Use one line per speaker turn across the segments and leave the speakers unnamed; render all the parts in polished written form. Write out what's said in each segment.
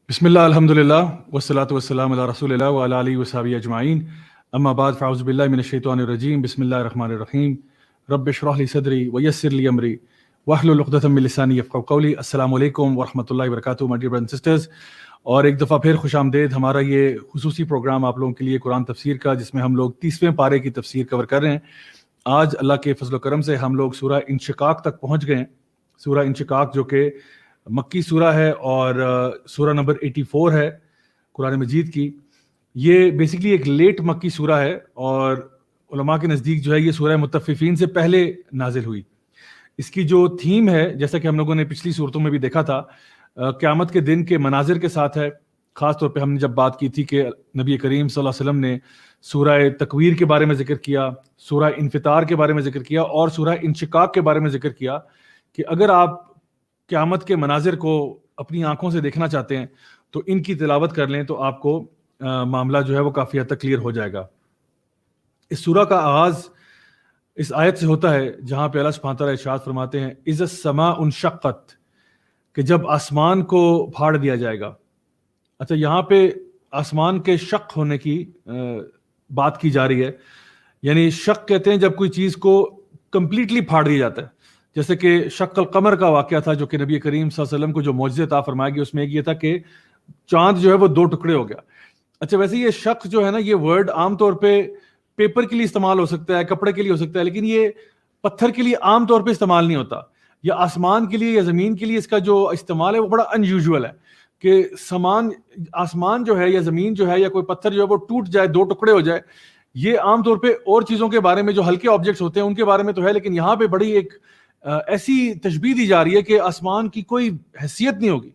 بسم اللہ الحمد للہ والصلاۃ والسلام علی رسول اللہ وعلی آلہ وصحبہ اجمعین اما بعد فاعوذ باللہ من الشیطان الرجیم بسم اللہ الرحمن الرحیم رب اشرح لی صدری ویسر لی امری واحلل عقدۃ من لسانی یفقہوا قولی. السلام علیکم ورحمۃ اللہ وبرکاتہ my dear brothers and sisters, اور ایک دفعہ پھر خوش آمدید ہمارا یہ خصوصی پروگرام آپ لوگوں کے لیے قرآن تفسیر کا، جس میں ہم لوگ 30ویں پارے کی تفسیر کور کر رہے ہیں. آج اللہ کے فضل و کرم سے ہم لوگ سورہ انشقاق تک پہنچ گئے ہیں. سورہ انشقاق جو کہ مکی سورہ ہے اور سورہ نمبر 84 ہے قرآن مجید کی. یہ بیسیکلی ایک لیٹ مکی سورہ ہے اور علماء کے نزدیک جو ہے یہ سورہ مطففین سے پہلے نازل ہوئی. اس کی جو تھیم ہے، جیسا کہ ہم لوگوں نے پچھلی صورتوں میں بھی دیکھا تھا، قیامت کے دن کے مناظر کے ساتھ ہے. خاص طور پہ ہم نے جب بات کی تھی کہ نبی کریم صلی اللہ علیہ وسلم نے سورہ تکویر کے بارے میں ذکر کیا، سورہ انفطار کے بارے میں ذکر کیا اور سورہ انشقاق کے بارے میں ذکر کیا کہ اگر آپ قیامت کے مناظر کو اپنی آنکھوں سے دیکھنا چاہتے ہیں تو ان کی تلاوت کر لیں تو آپ کو معاملہ جو ہے وہ کافی حد تک کلیئر ہو جائے گا. اس سورہ کا آغاز اس آیت سے ہوتا ہے جہاں پہ اللہ سبحانہ وتعالیٰ ارشاد فرماتے ہیں اذا السماء انشقت، کہ جب آسمان کو پھاڑ دیا جائے گا. اچھا، یہاں پہ آسمان کے شق ہونے کی بات کی جا رہی ہے. یعنی شق کہتے ہیں جب کوئی چیز کو کمپلیٹلی پھاڑ دیا جاتا ہے، جیسے کہ شق القمر کا واقعہ تھا جو کہ نبی کریم صلی اللہ علیہ وسلم کو جو معجزہ عطا فرمایا گیا، اس میں ایک یہ تھا کہ چاند جو ہے وہ 2 ٹکڑے ہو گیا. اچھا، ویسے یہ شق جو ہے نا، یہ ورڈ عام طور پہ پیپر کے لیے استعمال ہو سکتا ہے، کپڑے کے لیے ہو سکتا ہے، لیکن یہ پتھر کے لیے عام طور پہ استعمال نہیں ہوتا. یا آسمان کے لیے یا زمین کے لیے اس کا جو استعمال ہے وہ بڑا ان یوزول ہے کہ آسمان جو ہے یا زمین جو ہے یا کوئی پتھر جو ہے وہ ٹوٹ جائے، 2 ٹکڑے ہو جائے. یہ عام طور پہ اور چیزوں کے بارے میں جو ہلکے آبجیکٹس ہوتے ہیں ان کے بارے میں تو ہے، لیکن یہاں پہ بڑی ایک ایسی تشبیہ دی جا رہی ہے کہ آسمان کی کوئی حیثیت نہیں ہوگی.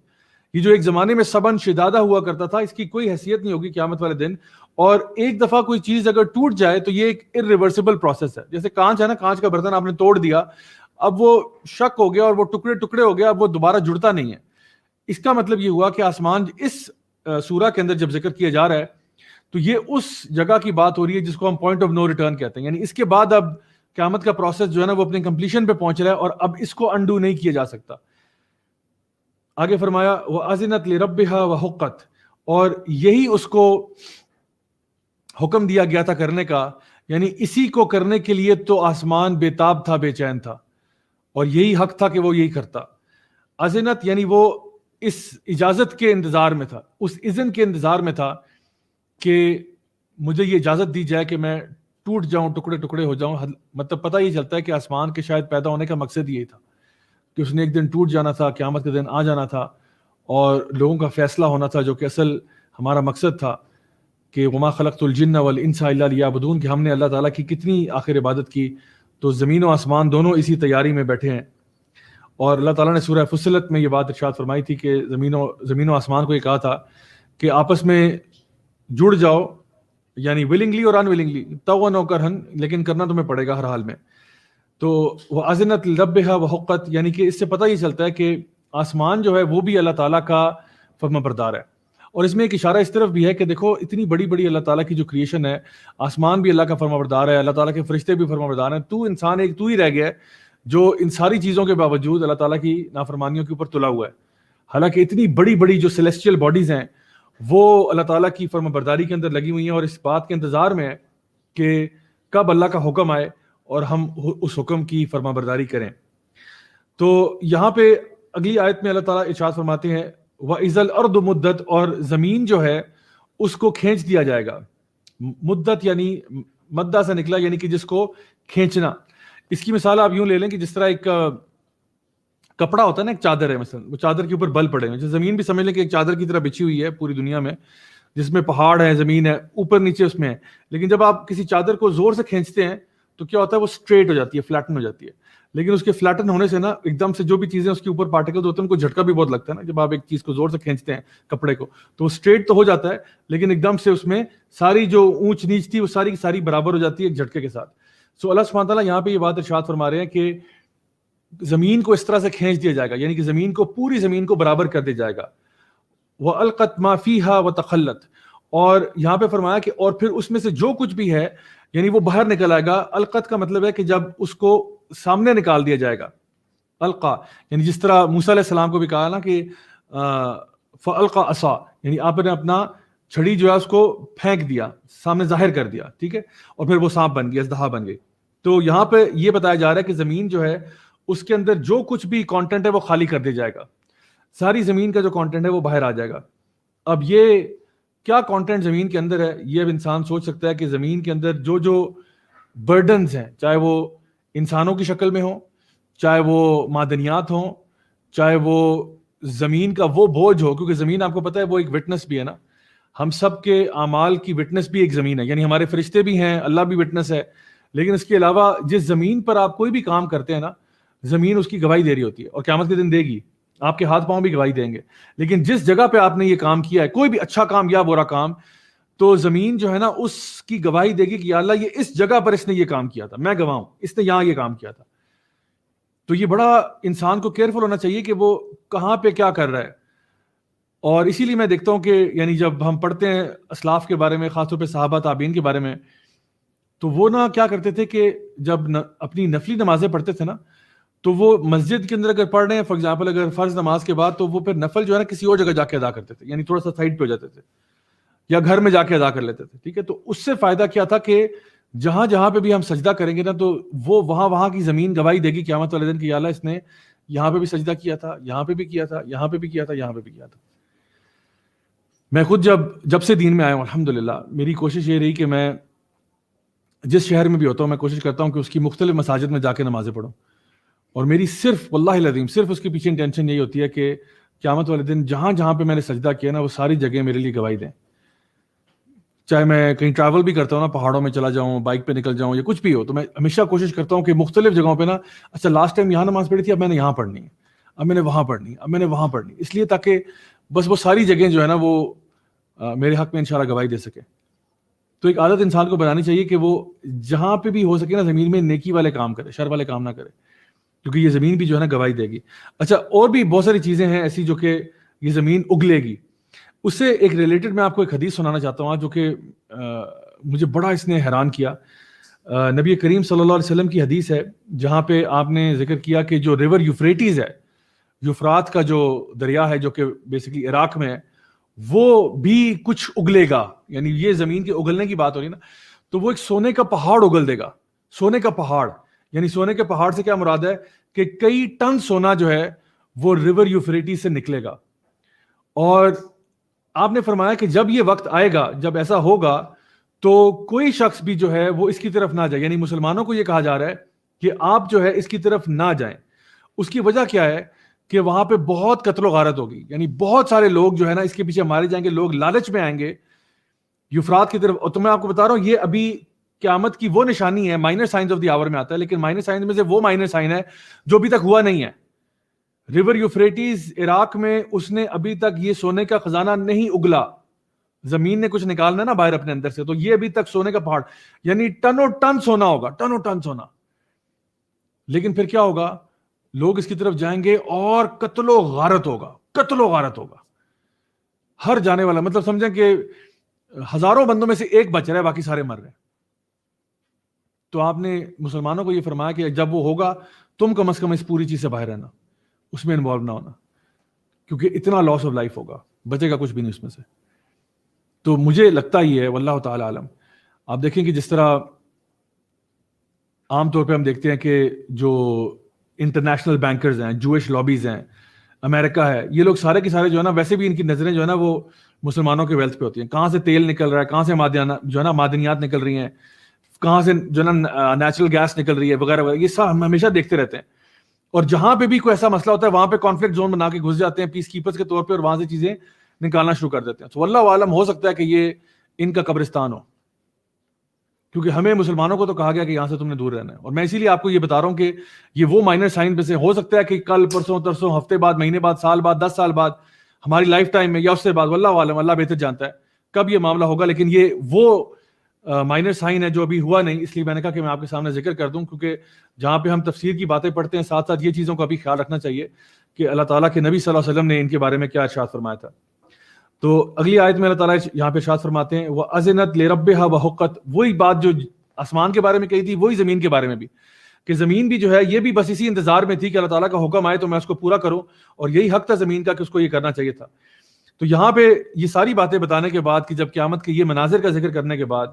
یہ جو ایک زمانے میں سبن شدادہ ہوا کرتا تھا، اس کی کوئی حیثیت نہیں ہوگی قیامت والے دن. اور ایک دفعہ کوئی چیز اگر ٹوٹ جائے تو یہ ایک irreversible پروسیس ہے. جیسے کانچ ہے نا، کانچ کا برتن آپ نے توڑ دیا، اب وہ شک ہو گیا اور وہ ٹکڑے ٹکڑے ہو گیا، اب وہ دوبارہ جڑتا نہیں ہے. اس کا مطلب یہ ہوا کہ آسمان اس سورہ کے اندر جب ذکر کیا جا رہا ہے تو یہ اس جگہ کی بات ہو رہی ہے جس کو ہم پوائنٹ آف نو ریٹرن کہتے ہیں. یعنی اس کے بعد اب قیامت کا پروسیس جو ہے نا وہ اپنے کمپلیشن پہ پہنچ رہا ہے اور اب اس کو انڈو نہیں کیا جا سکتا. آگے فرمایا وَأَذِنَتْ لِرَبِّهَا وَحُقَّتْ، اور یہی اس کو حکم دیا گیا تھا کرنے کا. یعنی اسی کو کرنے کے لیے تو آسمان بے تاب تھا، بے چین تھا، اور یہی حق تھا کہ وہ یہی کرتا. اذنت یعنی وہ اس اجازت کے انتظار میں تھا، اس اذن کے انتظار میں تھا کہ مجھے یہ اجازت دی جائے کہ میں ٹوٹ جاؤں، ٹکڑے ٹکڑے ہو جاؤں. مطلب پتہ یہ چلتا ہے کہ آسمان کے شاید پیدا ہونے کا مقصد یہی تھا کہ اس نے ایک دن ٹوٹ جانا تھا، قیامت کے دن آ جانا تھا اور لوگوں کا فیصلہ ہونا تھا، جو کہ اصل ہمارا مقصد تھا کہ وما خلقت الجن والانس الا لیعبدون، کہ ہم نے اللہ تعالیٰ کی کتنی آخر عبادت کی. تو زمین و آسمان دونوں اسی تیاری میں بیٹھے ہیں. اور اللہ تعالیٰ نے سورہ فصلت میں یہ بات ارشاد فرمائی تھی کہ زمین و آسمان کو یہ کہا تھا کہ آپس میں جڑ جاؤ، یعنی ولنگلی اور ان ولنگلی، طوعاً و کرہن، لیکن کرنا تمہیں پڑے گا ہر حال میں. تو وہ اذنت لربها وحقت، یعنی کہ اس سے پتہ یہ چلتا ہے کہ آسمان جو ہے وہ بھی اللہ تعالیٰ کا فرما بردار ہے. اور اس میں ایک اشارہ اس طرف بھی ہے کہ دیکھو اتنی بڑی بڑی اللہ تعالیٰ کی جو کریشن ہے، آسمان بھی اللہ کا فرما بردار ہے، اللہ تعالیٰ کے فرشتے بھی فرما بردار ہیں. تو انسان ایک تو ہی رہ گیا ہے جو ان ساری چیزوں کے باوجود اللہ تعالیٰ کی نافرمانیوں کے اوپر تلا ہوا ہے. حالانکہ اتنی بڑی بڑی جو سیلیسٹیل باڈیز ہیں وہ اللہ تعالیٰ کی فرما برداری کے اندر لگی ہوئی ہیں اور اس بات کے انتظار میں ہے کہ کب اللہ کا حکم آئے اور ہم اس حکم کی فرما برداری کریں. تو یہاں پہ اگلی آیت میں اللہ تعالیٰ ارشاد فرماتے ہیں وَإِذَا الْأَرْضُ مُدَّتْ، اور زمین جو ہے اس کو کھینچ دیا جائے گا. مدت یعنی مدہ سے نکلا، یعنی کہ جس کو کھینچنا. اس کی مثال آپ یوں لے لیں کہ جس طرح ایک کپڑا ہوتا ہے نا، ایک چادر ہے مثلا، وہ چادر کے اوپر بل پڑے ہیں. زمین بھی سمجھ لیں کہ ایک چادر کی طرح بچھی ہوئی ہے پوری دنیا میں، جس میں پہاڑ ہے، زمین ہے، اوپر نیچے اس میں ہے. لیکن جب آپ کسی چادر کو زور سے کھینچتے ہیں تو کیا ہوتا ہے، وہ اسٹریٹ ہو جاتی ہے، فلیٹن ہو جاتی ہے. لیکن اس کے فلیٹن ہونے سے نا ایک دم سے جو بھی چیزیں اس کے اوپر پارٹیکل ہوتے ہیں ان کو جھٹکا بھی بہت لگتا ہے نا. جب آپ ایک چیز کو زور سے کھینچتے ہیں کپڑے کو تو وہ اسٹریٹ تو ہو جاتا ہے، لیکن ایک دم سے اس میں ساری جو اونچ نیچ تھی وہ ساری کی ساری برابر ہو جاتی ہے ایک جھٹکے کے ساتھ. سو اللہ سبحانہ تعالیٰ یہاں پہ یہ بات ارشاد فرما رہے ہیں کہ زمین کو اس طرح سے کھینچ دیا جائے گا، یعنی کہ زمین کو، پوری زمین کو برابر کر دیا جائے گا. وَأَلْقَتْ مَا فِيهَا وَتَخَلَّتْ، اور یہاں پہ فرمایا کہ اور پھر اس میں سے جو کچھ بھی ہے یعنی وہ باہر نکل آئے گا. القت کا مطلب ہے کہ جب اس کو سامنے نکال دیا جائے گا. القا یعنی جس طرح موسیٰ علیہ السلام کو بھی کہا نا کہ فَأَلْقَى عَصَا، یعنی آپ نے اپنا چھڑی جو ہے اس کو پھینک دیا، سامنے ظاہر کر دیا، ٹھیک ہے، اور پھر وہ سانپ بن گیا، اژدہا بن گئی. تو یہاں پہ یہ بتایا جا رہا ہے کہ زمین جو ہے اس کے اندر جو کچھ بھی کانٹینٹ ہے وہ خالی کر دیا جائے گا، ساری زمین کا جو کانٹینٹ ہے وہ باہر آ جائے گا. اب یہ کیا کانٹینٹ زمین کے اندر ہے، یہ اب انسان سوچ سکتا ہے کہ زمین کے اندر جو جو برڈنز ہیں، چاہے وہ انسانوں کی شکل میں ہوں، چاہے وہ معدنیات ہوں، چاہے وہ زمین کا وہ بوجھ ہو، کیونکہ زمین آپ کو پتہ ہے وہ ایک وٹنس بھی ہے نا، ہم سب کے اعمال کی وٹنس بھی ایک زمین ہے، یعنی ہمارے فرشتے بھی ہیں، اللہ بھی وٹنس ہے، لیکن اس کے علاوہ جس زمین پر آپ کوئی بھی کام کرتے ہیں نا، زمین اس کی گواہی دے رہی ہوتی ہے، اور قیامت کے دن دے گی، آپ کے ہاتھ پاؤں بھی گواہی دیں گے. لیکن جس جگہ پہ آپ نے یہ کام کیا ہے، کوئی بھی اچھا کام یا برا کام، تو زمین جو ہے نا اس کی گواہی دے گی کہ یا اللہ یہ اس جگہ پر اس نے یہ کام کیا تھا، میں گواہ ہوں، اس نے یہاں یہ کام کیا تھا. تو یہ بڑا انسان کو کیئرفل ہونا چاہیے کہ وہ کہاں پہ کیا کر رہا ہے. اور اسی لیے میں دیکھتا ہوں کہ یعنی جب ہم پڑھتے ہیں اسلاف کے بارے میں، خاص طور پہ صحابہ تابعین کے بارے میں، تو وہ نا کیا کرتے تھے کہ جب اپنی نفلی نمازیں پڑھتے تھے نا، تو وہ مسجد کے اندر اگر پڑھ رہے ہیں فار ایگزامپل اگر فرض نماز کے بعد، تو وہ پھر نفل جو ہے نا کسی اور جگہ جا کے ادا کرتے تھے، یعنی تھوڑا سا سائڈ پہ ہو جاتے تھے یا گھر میں جا کے ادا کر لیتے تھے، ٹھیک ہے. تو اس سے فائدہ کیا تھا کہ جہاں جہاں پہ بھی ہم سجدہ کریں گے نا، تو وہ وہاں کی زمین گواہی دے گی قیامت والے دن کہ یا اللہ اس نے یہاں پہ بھی سجدہ کیا تھا، یہاں پہ بھی کیا تھا، یہاں پہ بھی کیا تھا، یہاں پہ بھی کیا تھا. میں خود جب سے دین میں آیا ہوں الحمدللہ، میری کوشش یہ رہی کہ میں جس شہر میں بھی ہوتا ہوں میں کوشش کرتا ہوں کہ اس کی مختلف مساجد میں جا کے نمازیں پڑھوں، اور میری صرف واللہ العظیم صرف اس کے پیچھے انٹینشن یہی ہوتی ہے کہ قیامت والے دن جہاں جہاں پہ میں نے سجدہ کیا نا، وہ ساری جگہ میرے لیے گواہی دیں. چاہے میں کہیں ٹریول بھی کرتا ہوں نا، پہاڑوں میں چلا جاؤں، بائک پہ نکل جاؤں یا کچھ بھی ہو، تو میں ہمیشہ کوشش کرتا ہوں کہ مختلف جگہوں پہ نا، اچھا لاسٹ ٹائم یہاں نماز پڑھی تھی، اب میں نے یہاں پڑھنی ہے، اب میں نے وہاں پڑھنی ہے، اب میں نے وہاں پڑھنی ہے، اس لیے تاکہ بس وہ ساری جگہیں جو ہے نا وہ میرے حق میں انشاءاللہ گواہی دے سکے. تو ایک عادت انسان کو بنانی چاہیے کہ وہ جہاں پہ بھی ہو سکے نا زمین میں نیکی والے کام کرے، شر والے کام نہ کرے، کیونکہ یہ زمین بھی جو ہے نا گواہی دے گی. اچھا اور بھی بہت ساری چیزیں ہیں ایسی جو کہ یہ زمین اگلے گی. اس سے ایک ریلیٹڈ میں آپ کو ایک حدیث سنانا چاہتا ہوں جو کہ مجھے بڑا اس نے حیران کیا. نبی کریم صلی اللہ علیہ وسلم کی حدیث ہے جہاں پہ آپ نے ذکر کیا کہ جو ریور یوفریٹیز ہے، یوفرات کا جو دریا ہے جو کہ بیسیکلی عراق میں ہے، وہ بھی کچھ اگلے گا. یعنی یہ زمین کے اگلنے کی بات ہو رہی ہے نا، تو وہ ایک سونے کا پہاڑ اگل دے گا. سونے کا پہاڑ، یعنی سونے کے پہاڑ سے کیا مراد ہے کہ کئی ٹن سونا جو ہے وہ ریور یوفریٹیز سے نکلے گا. اور آپ نے فرمایا کہ جب یہ وقت آئے گا، جب ایسا ہوگا، تو کوئی شخص بھی جو ہے وہ اس کی طرف نہ جائے. یعنی مسلمانوں کو یہ کہا جا رہا ہے کہ آپ جو ہے اس کی طرف نہ جائیں. اس کی وجہ کیا ہے کہ وہاں پہ بہت قتل و غارت ہوگی، یعنی بہت سارے لوگ جو ہے نا اس کے پیچھے مارے جائیں گے، لوگ لالچ میں آئیں گے یوفرات کی طرف. اور تو میں آپ کو بتا رہا ہوں یہ ابھی قیامت کی وہ نشانی ہے، مائنر سائنز آف دی آور میں آتا ہے، لیکن مائنر سائنز میں سے وہ مائنر سائن ہے جو ابھی تک ہوا نہیں ہے. ریور یوفریٹیز عراق میں اس نے ابھی تک یہ سونے کا خزانہ نہیں اگلا. زمین نے کچھ نکالنا نا باہر اپنے اندر سے، تو یہ ابھی تک سونے کا پہاڑ، یعنی ٹنوں ٹن سونا ہوگا، ٹنوں ٹن سونا. لیکن پھر کیا ہوگا، لوگ اس کی طرف جائیں گے اور قتل و غارت ہوگا، قتل و غارت ہوگا. ہر جانے والا، مطلب سمجھیں کہ ہزاروں بندوں میں سے ایک بچ رہا ہے، باقی سارے مر رہے ہیں. تو آپ نے مسلمانوں کو یہ فرمایا کہ جب وہ ہوگا تم کم از کم اس پوری چیز سے باہر رہنا، اس میں انوالو نہ ہونا، کیونکہ اتنا لاس آف لائف ہوگا، بچے گا کچھ بھی نہیں اس میں سے. تو مجھے لگتا ہی ہے واللہ تعالی عالم، آپ دیکھیں کہ جس طرح عام طور پہ ہم دیکھتے ہیں کہ جو انٹرنیشنل بینکرز ہیں، جوئش لابیز ہیں، امریکہ ہے، یہ لوگ سارے کے سارے جو ہے نا ویسے بھی ان کی نظریں جو ہے نا وہ مسلمانوں کے ویلتھ پہ ہوتی ہیں. کہاں سے تیل نکل رہا ہے، کہاں سے جو ہے نا معدنیات نکل رہی ہیں، کہاں سے جو ہے نا نیچرل گیس نکل رہی ہے وغیرہ وغیرہ، یہ سب ہم ہمیشہ دیکھتے رہتے ہیں. اور جہاں پہ بھی کوئی ایسا مسئلہ ہوتا ہے وہاں پہ کانفلکٹ زون بنا کے گھس جاتے ہیں پیس کیپرز کے طور پہ، اور وہاں سے چیزیں نکالنا شروع کر دیتے ہیں. تو واللہ عالم ہو سکتا ہے کہ یہ ان کا قبرستان ہو، کیونکہ ہمیں مسلمانوں کو تو کہا گیا کہ یہاں سے تم نے دور رہنا ہے. اور میں اسی لیے آپ کو یہ بتا رہا ہوں کہ یہ وہ مائنر سائن میں سے ہو سکتا ہے کہ کل پرسوں ترسوں، ہفتے بعد، مہینے بعد، سال بعد، 10 سال بعد، ہماری لائف ٹائم میں یا اس سے بعد، واللہ عالم، اللہ بہتر جانتا ہے کب یہ معاملہ ہوگا. لیکن یہ وہ مائنر سائن ہے جو ابھی ہوا نہیں، اس لیے میں نے کہا کہ میں آپ کے سامنے ذکر کر دوں، کیونکہ جہاں پہ ہم تفسیر کی باتیں پڑھتے ہیں ساتھ ساتھ یہ چیزوں کا بھی خیال رکھنا چاہیے کہ اللہ تعالیٰ کے نبی صلی اللہ علیہ وسلم نے ان کے بارے میں کیا ارشاد فرمایا تھا. تو اگلی آیت میں اللہ تعالیٰ یہاں پہ ارشاد فرماتے ہیں وَأَذِنَتْ لِرَبِّهَا وَحُقَّتْ. وہی بات جو آسمان کے بارے میں کہی تھی وہی زمین کے بارے میں بھی، کہ زمین بھی جو ہے یہ بھی بس اسی انتظار میں تھی کہ اللہ تعالیٰ کا حکم آئے تو میں اس کو پورا کروں، اور یہی حق تھا زمین کا کہ اس کو یہ کرنا چاہیے تھا. تو یہاں پہ یہ ساری باتیں بتانے کے بعد کہ جب قیامت کے یہ مناظر کا ذکر کرنے کے بعد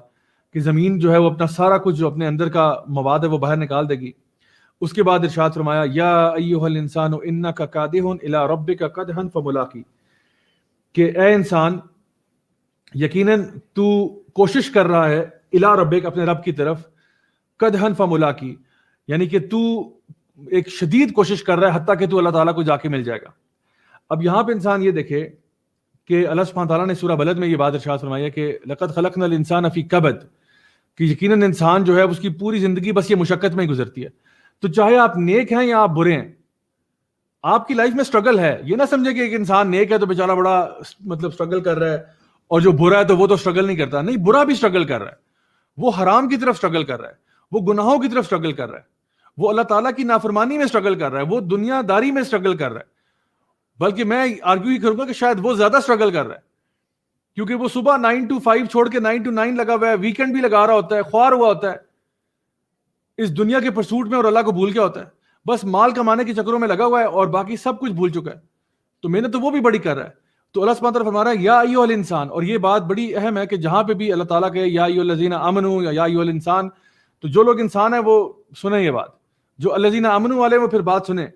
کہ زمین جو ہے وہ اپنا سارا کچھ جو اپنے اندر کا مواد ہے وہ باہر نکال دے گی، اس کے بعد ارشاد فرمایا یا ایھا الانسان انک کادح الی ربک قدحا فملاقی، کہ اے انسان یقیناً تو کوشش کر رہا ہے الی ربک اپنے رب کی طرف، قدحا فملاقی یعنی کہ تو ایک شدید کوشش کر رہا ہے حتیٰ کہ تو اللہ تعالیٰ کو جا کے مل جائے گا۔ اب یہاں پہ انسان یہ دیکھے کہ اللہ سبحانہ تعالیٰ نے سورہ بلد میں یہ بات ارشاد فرمائی ہے کہ لقد خلقنا الانسان فی کبد، کہ یقیناً انسان جو ہے اس کی پوری زندگی بس یہ مشقت میں ہی گزرتی ہے۔ تو چاہے آپ نیک ہیں یا آپ برے ہیں، آپ کی لائف میں سٹرگل ہے۔ یہ نہ سمجھے کہ ایک انسان نیک ہے تو بیچارہ بڑا مطلب سٹرگل کر رہا ہے، اور جو برا ہے تو وہ تو سٹرگل نہیں کرتا۔ نہیں، برا بھی سٹرگل کر رہا ہے، وہ حرام کی طرف سٹرگل کر رہا ہے، وہ گناہوں کی طرف سٹرگل کر رہا ہے، وہ اللہ تعالیٰ کی نافرمانی میں سٹرگل کر رہا ہے، وہ دنیا داری میں سٹرگل کر رہا ہے۔ بلکہ میں آرگیو ہی کروں گا کہ شاید وہ زیادہ سٹرگل کر رہا ہے، کیونکہ وہ صبح 9 to 5 چھوڑ کے 9 to 9 لگا ہوا ہے، ویکینڈ بھی لگا رہا ہوتا ہے، خوار ہوا ہوتا ہے اس دنیا کے پرسوٹ میں، اور اللہ کو بھول کے ہوتا ہے، بس مال کمانے کے چکروں میں لگا ہوا ہے اور باقی سب کچھ بھول چکا ہے۔ تو محنت تو وہ بھی بڑی کر رہا ہے۔ تو اللہ سبحانہ تعالیٰ فرما رہا ہے یا ایھا الانسان، اور یہ بات بڑی اہم ہے کہ جہاں پہ بھی اللہ تعالیٰ کہے یا ایھا الذین آمنوا یا ایھا الانسان، تو جو لوگ انسان ہیں وہ سنیں یہ بات، جو الذین آمنوا والے وہ پھر بات سنیں۔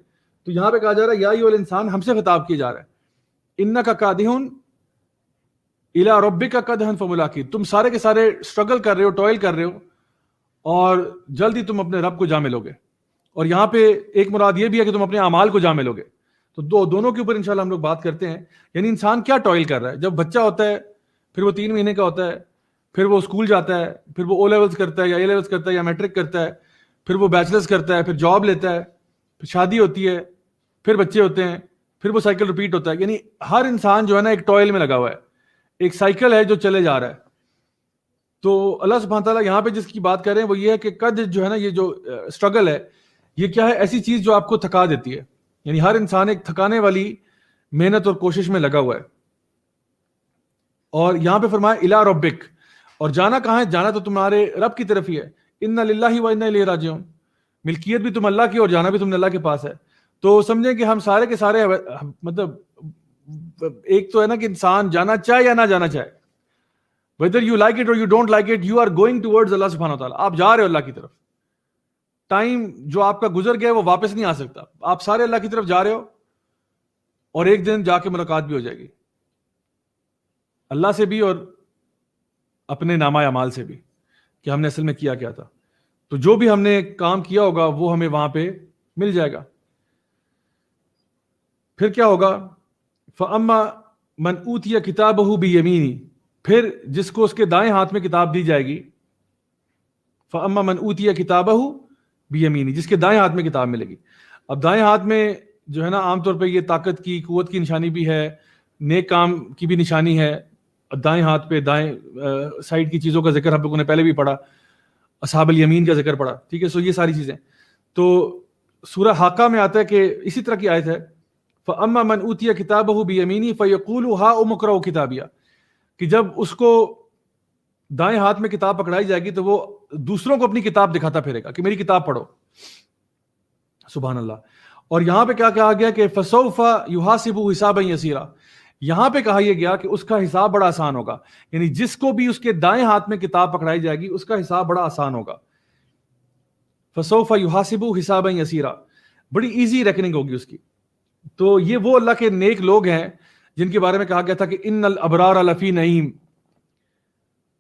تو یہاں پہ کہا جا رہا ہے یا ایھا الانسان، ہم سے خطاب کیا جا رہا ہے، انک کادح الی ربک قدحا فملاقی، تم سارے کے سارے سٹرگل کر رہے ہو، ٹوئل کر رہے ہو، اور جلدی تم اپنے رب کو جا ملو گے۔ اور یہاں پہ ایک مراد یہ بھی ہے کہ تم اپنے اعمال کو جا ملو گے۔ تو دونوں کے اوپر انشاءاللہ ہم لوگ بات کرتے ہیں۔ یعنی انسان کیا ٹوئل کر رہا ہے؟ جب بچہ ہوتا ہے، پھر وہ 3 مہینے کا ہوتا ہے، پھر وہ اسکول جاتا ہے، پھر وہ او لیولز کرتا ہے یا اے لیولز کرتا ہے یا میٹرک کرتا ہے، پھر وہ بیچلرز کرتا ہے، پھر جاب لیتا ہے، پھر شادی ہوتی ہے، پھر بچے ہوتے ہیں، پھر وہ سائیکل ریپیٹ ہوتا ہے۔ یعنی ہر انسان جو ہے نا ایک ٹوئل میں لگا ہوا ہے، ایک سائیکل ہے جو چلے جا رہا ہے۔ تو اللہ سبحانہ تعالیٰ یہاں پہ جس کی بات کر رہے ہیں وہ یہ ہے کہ قد جو ہے نا، یہ جو اسٹرگل ہے، یہ کیا ہے؟ ایسی چیز جو آپ کو تھکا دیتی ہے۔ یعنی ہر انسان ایک تھکانے والی محنت اور کوشش میں لگا ہوا ہے۔ اور یہاں پہ فرمایا الی ربک، اور جانا کہاں ہے؟ جانا تو تمہارے رب کی طرف ہی ہے۔ ان للہ و انا الیہ راجعون، ملکیت بھی تم اللہ کی اور جانا بھی تم نے اللہ کے پاس ہے۔ تو سمجھیں کہ ہم سارے کے سارے مطلب ایک تو ہے نا کہ انسان جانا چاہے یا نہ جانا چاہے، whether you like it or you don't like it, you are going towards اللہ سبحانہ وتعالیٰ، آپ جا رہے ہو اللہ کی طرف۔ ٹائم جو آپ کا گزر گیا ہے وہ واپس نہیں آ سکتا، آپ سارے اللہ کی طرف جا رہے ہو، اور ایک دن جا کے ملاقات بھی ہو جائے گی اللہ سے بھی اور اپنے نامہ اعمال سے بھی، کہ ہم نے اصل میں کیا کیا تھا۔ تو جو بھی ہم نے کام کیا ہوگا وہ ہمیں وہاں پہ مل جائے گا۔ پھر کیا ہوگا؟ فَأَمَّا مَنْ أُوتِيَ كِتَابَهُ بِيَمِينِهِ، پھر جس کو اس کے دائیں ہاتھ میں کتاب دی جائے گی، فَأَمَّا مَنْ أُوتِيَ كِتَابَهُ بِيَمِينِهِ، جس کے دائیں ہاتھ میں کتاب ملے گی۔ اب دائیں ہاتھ میں جو ہے نا عام طور پہ یہ طاقت کی، قوت کی نشانی بھی ہے، نیک کام کی بھی نشانی ہے۔ دائیں ہاتھ پہ دائیں سائڈ کی چیزوں کا ذکر ہم لوگوں نے پہلے بھی پڑھا، اصحاب الیمین کا ذکر پڑھا، ٹھیک ہے۔ سو یہ ساری چیزیں تو سورہ حاقہ میں آتا ہے کہ اسی طرح کی آیت ہے، فَأَمَّا مَنْ أُوتِيَ كِتَابَهُ بِيَمِينِهِ فَيَقُولُ هَاؤُمُ اقْرَءُوا كِتَابِيَهْ، کہ جب اس کو دائیں ہاتھ میں کتاب پکڑائی جائے گی تو وہ دوسروں کو اپنی کتاب دکھاتا پھرے گا کہ میری کتاب پڑھو۔ سبحان اللہ۔ اور یہاں پہ کیا کہا گیا کہ فَسَوْفَ يُحَاسِبُ حِسَابًا يَسِيرًا، یہاں پہ کہا یہ گیا کہ اس کا حساب بڑا آسان ہوگا۔ یعنی جس کو بھی اس کے دائیں ہاتھ میں کتاب پکڑائی جائے گی اس کا حساب بڑا آسان ہوگا۔ فَسَوْفَ يُحَاسِبُ حِسَابًا يَسِيرًا، بڑی ایزی ریکننگ ہوگی اس کی۔ تو یہ وہ اللہ کے نیک لوگ ہیں جن کے بارے میں کہا گیا تھا کہ ان الابرار لفی نعیم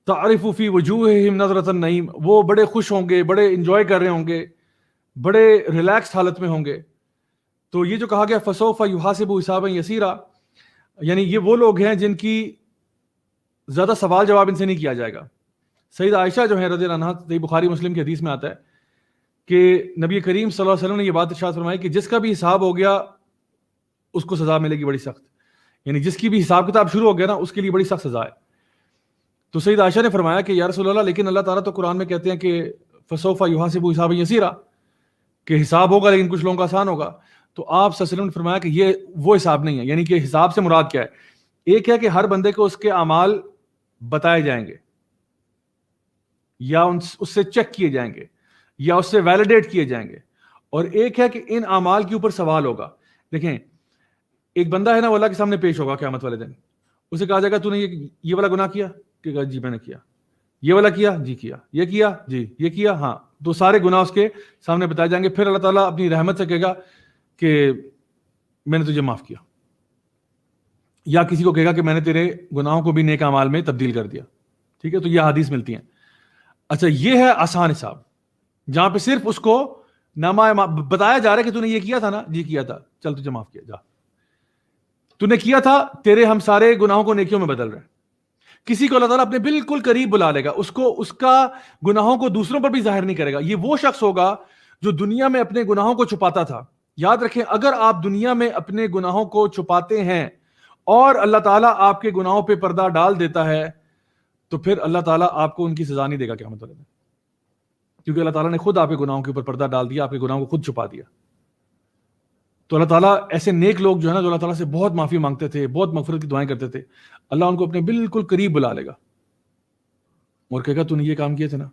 تعرف فی وجوہہم نظرۃ النعیم، وہ بڑے خوش ہوں گے، بڑے انجوائے کر رہے ہوں گے، بڑے ریلیکس حالت میں ہوں گے۔ تو یہ جو کہا گیا فسوف یحاسب حسابا یسیرا، یعنی یہ وہ لوگ ہیں جن کی زیادہ سوال جواب ان سے نہیں کیا جائے گا۔ سیدہ عائشہ جو ہے رضی اللہ عنہا، صحیح بخاری مسلم کی حدیث میں آتا ہے کہ نبی کریم صلی اللہ علیہ وسلم نے یہ بات ارشاد فرمائی کہ جس کا بھی حساب ہو گیا اس کو سزا ملے گی بڑی سخت، یعنی جس کی بھی حساب کتاب شروع ہو گیا نا اس کے لیے بڑی سخت سزا ہے۔ تو سید عائشہ نے فرمایا کہ یا رسول اللہ، لیکن اللہ تعالیٰ تو قرآن میں کہتے ہیں کہ فسوف یحاسب حسابا یسیرا، کہ حساب ہوگا لیکن کچھ لوگوں کا آسان ہوگا۔ تو آپ صلی اللہ علیہ وسلم نے فرمایا کہ یہ وہ حساب نہیں ہے، یعنی کہ حساب سے مراد کیا ہے؟ ایک ہے کہ ہر بندے کو اس کے اعمال بتائے جائیں گے یا اس سے چیک کیے جائیں گے یا اس سے ویلیڈیٹ کیے جائیں گے، اور ایک ہے کہ ان اعمال کے اوپر سوال ہوگا۔ دیکھیں ایک بندہ ہے نا وہ اللہ کے سامنے پیش ہوگا قیامت والے دن، اسے کہا جائے گا تو نے یہ والا گناہ کیا، کہ جی میں نے کیا، یہ والا کیا جی کیا، یہ کیا جی یہ کیا، ہاں، تو سارے گناہ اس کے سامنے بتائے جائیں گے. پھر اللہ تعالیٰ اپنی رحمت سے کہے گا کہ میں نے تجھے معاف کیا، یا کسی کو کہے گا کہ میں نے تیرے گناہوں کو بھی نیک اعمال میں تبدیل کر دیا. ٹھیک ہے، تو یہ حدیث ملتی ہیں. اچھا، یہ ہے آسان حساب، جہاں پہ صرف اس کو نامہ بتایا جا رہا ہے کہ تو نے یہ کیا تھا نا، جی کیا تھا، چل تجھے معاف کیا، جا تو نے کیا تھا، تیرے ہم سارے گناہوں کو نیکیوں میں بدل رہے ہیں. کسی کو اللہ تعالیٰ اپنے بالکل قریب بلا لے گا، اس کو اس کا گناہوں کو دوسروں پر بھی ظاہر نہیں کرے گا. یہ وہ شخص ہوگا جو دنیا میں اپنے گناہوں کو چھپاتا تھا. یاد رکھیں، اگر آپ دنیا میں اپنے گناہوں کو چھپاتے ہیں اور اللہ تعالیٰ آپ کے گناہوں پہ پردہ ڈال دیتا ہے تو پھر اللہ تعالیٰ آپ کو ان کی سزا نہیں دے گا قیامت والے دن، کیونکہ اللہ تعالیٰ نے خود آپ کے گناہوں کے اوپر پردہ ڈال دیا، آپ کے گناہوں کو خود چھپا دیا. تو اللہ تعالیٰ ایسے نیک لوگ جو ہے نا، جو اللہ تعالیٰ سے بہت معافی مانگتے تھے، بہت مغفرت کی دعائیں کرتے تھے، اللہ ان کو اپنے بالکل قریب بلا لے گا اور کہے گا تو نے یہ کام کیے تھے نا،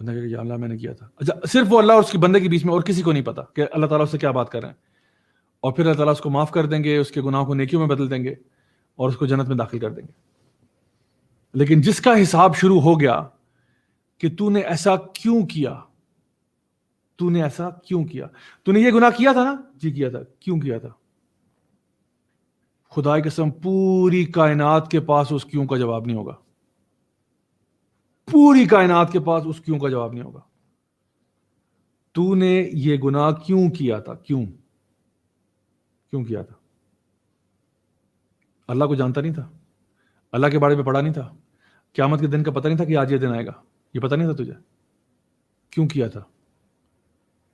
بندہ کہے گا یا اللہ میں نے کیا تھا. اچھا، صرف وہ اللہ اور اس کے بندے کے بیچ میں، اور کسی کو نہیں پتا کہ اللہ تعالیٰ اس سے کیا بات کر رہے ہیں. اور پھر اللہ تعالیٰ اس کو معاف کر دیں گے، اس کے گناہوں کو نیکیوں میں بدل دیں گے اور اس کو جنت میں داخل کر دیں گے. لیکن جس کا حساب شروع ہو گیا کہ تو نے ایسا کیوں کیا، تو نے ایسا کیوں کیا، تو نے یہ گناہ کیا تھا نا، جی کیا تھا، کیوں کیا تھا، خدا کی قسم پوری کائنات کے پاس اس کیوں کا جواب نہیں ہوگا. پوری کائنات کے پاس اس کیوں کا جواب نہیں ہوگا. تو نے یہ گناہ کیوں کیا تھا، کیوں کیا تھا. اللہ کو جانتا نہیں تھا، اللہ کے بارے میں پڑھا نہیں تھا، قیامت کے دن کا پتہ نہیں تھا کہ آج یہ دن آئے گا، یہ پتہ نہیں تھا تجھے، کیوں کیا تھا.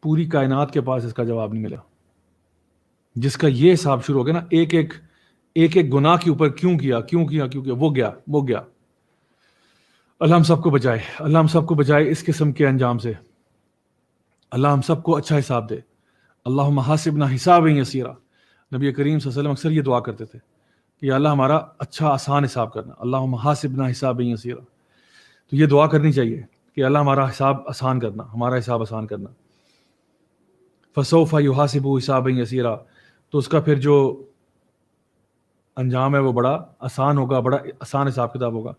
پوری کائنات کے پاس اس کا جواب نہیں ملا. جس کا یہ حساب شروع ہو گیا نا، ایک ایک گناہ کے اوپر کیوں کیا، وہ گیا. اللہ ہم سب کو بچائے، اللہ ہم سب کو بچائے اس قسم کے انجام سے. اللہ ہم سب کو اچھا حساب دے. اللہم حاسبنا حسابا یسیرا. نبی کریم صلی اللہ علیہ وسلم اکثر یہ دعا کرتے تھے کہ یا اللہ ہمارا اچھا آسان حساب کرنا. اللہم حاسبنا حسابا یسیرا. تو یہ دعا کرنی چاہیے کہ اللہ ہمارا حساب آسان کرنا، ہمارا حساب آسان کرنا. فسوف یحاسب حسابا یسیرا. تو اس کا پھر جو انجام ہے وہ بڑا آسان ہوگا، بڑا آسان حساب کتاب ہوگا.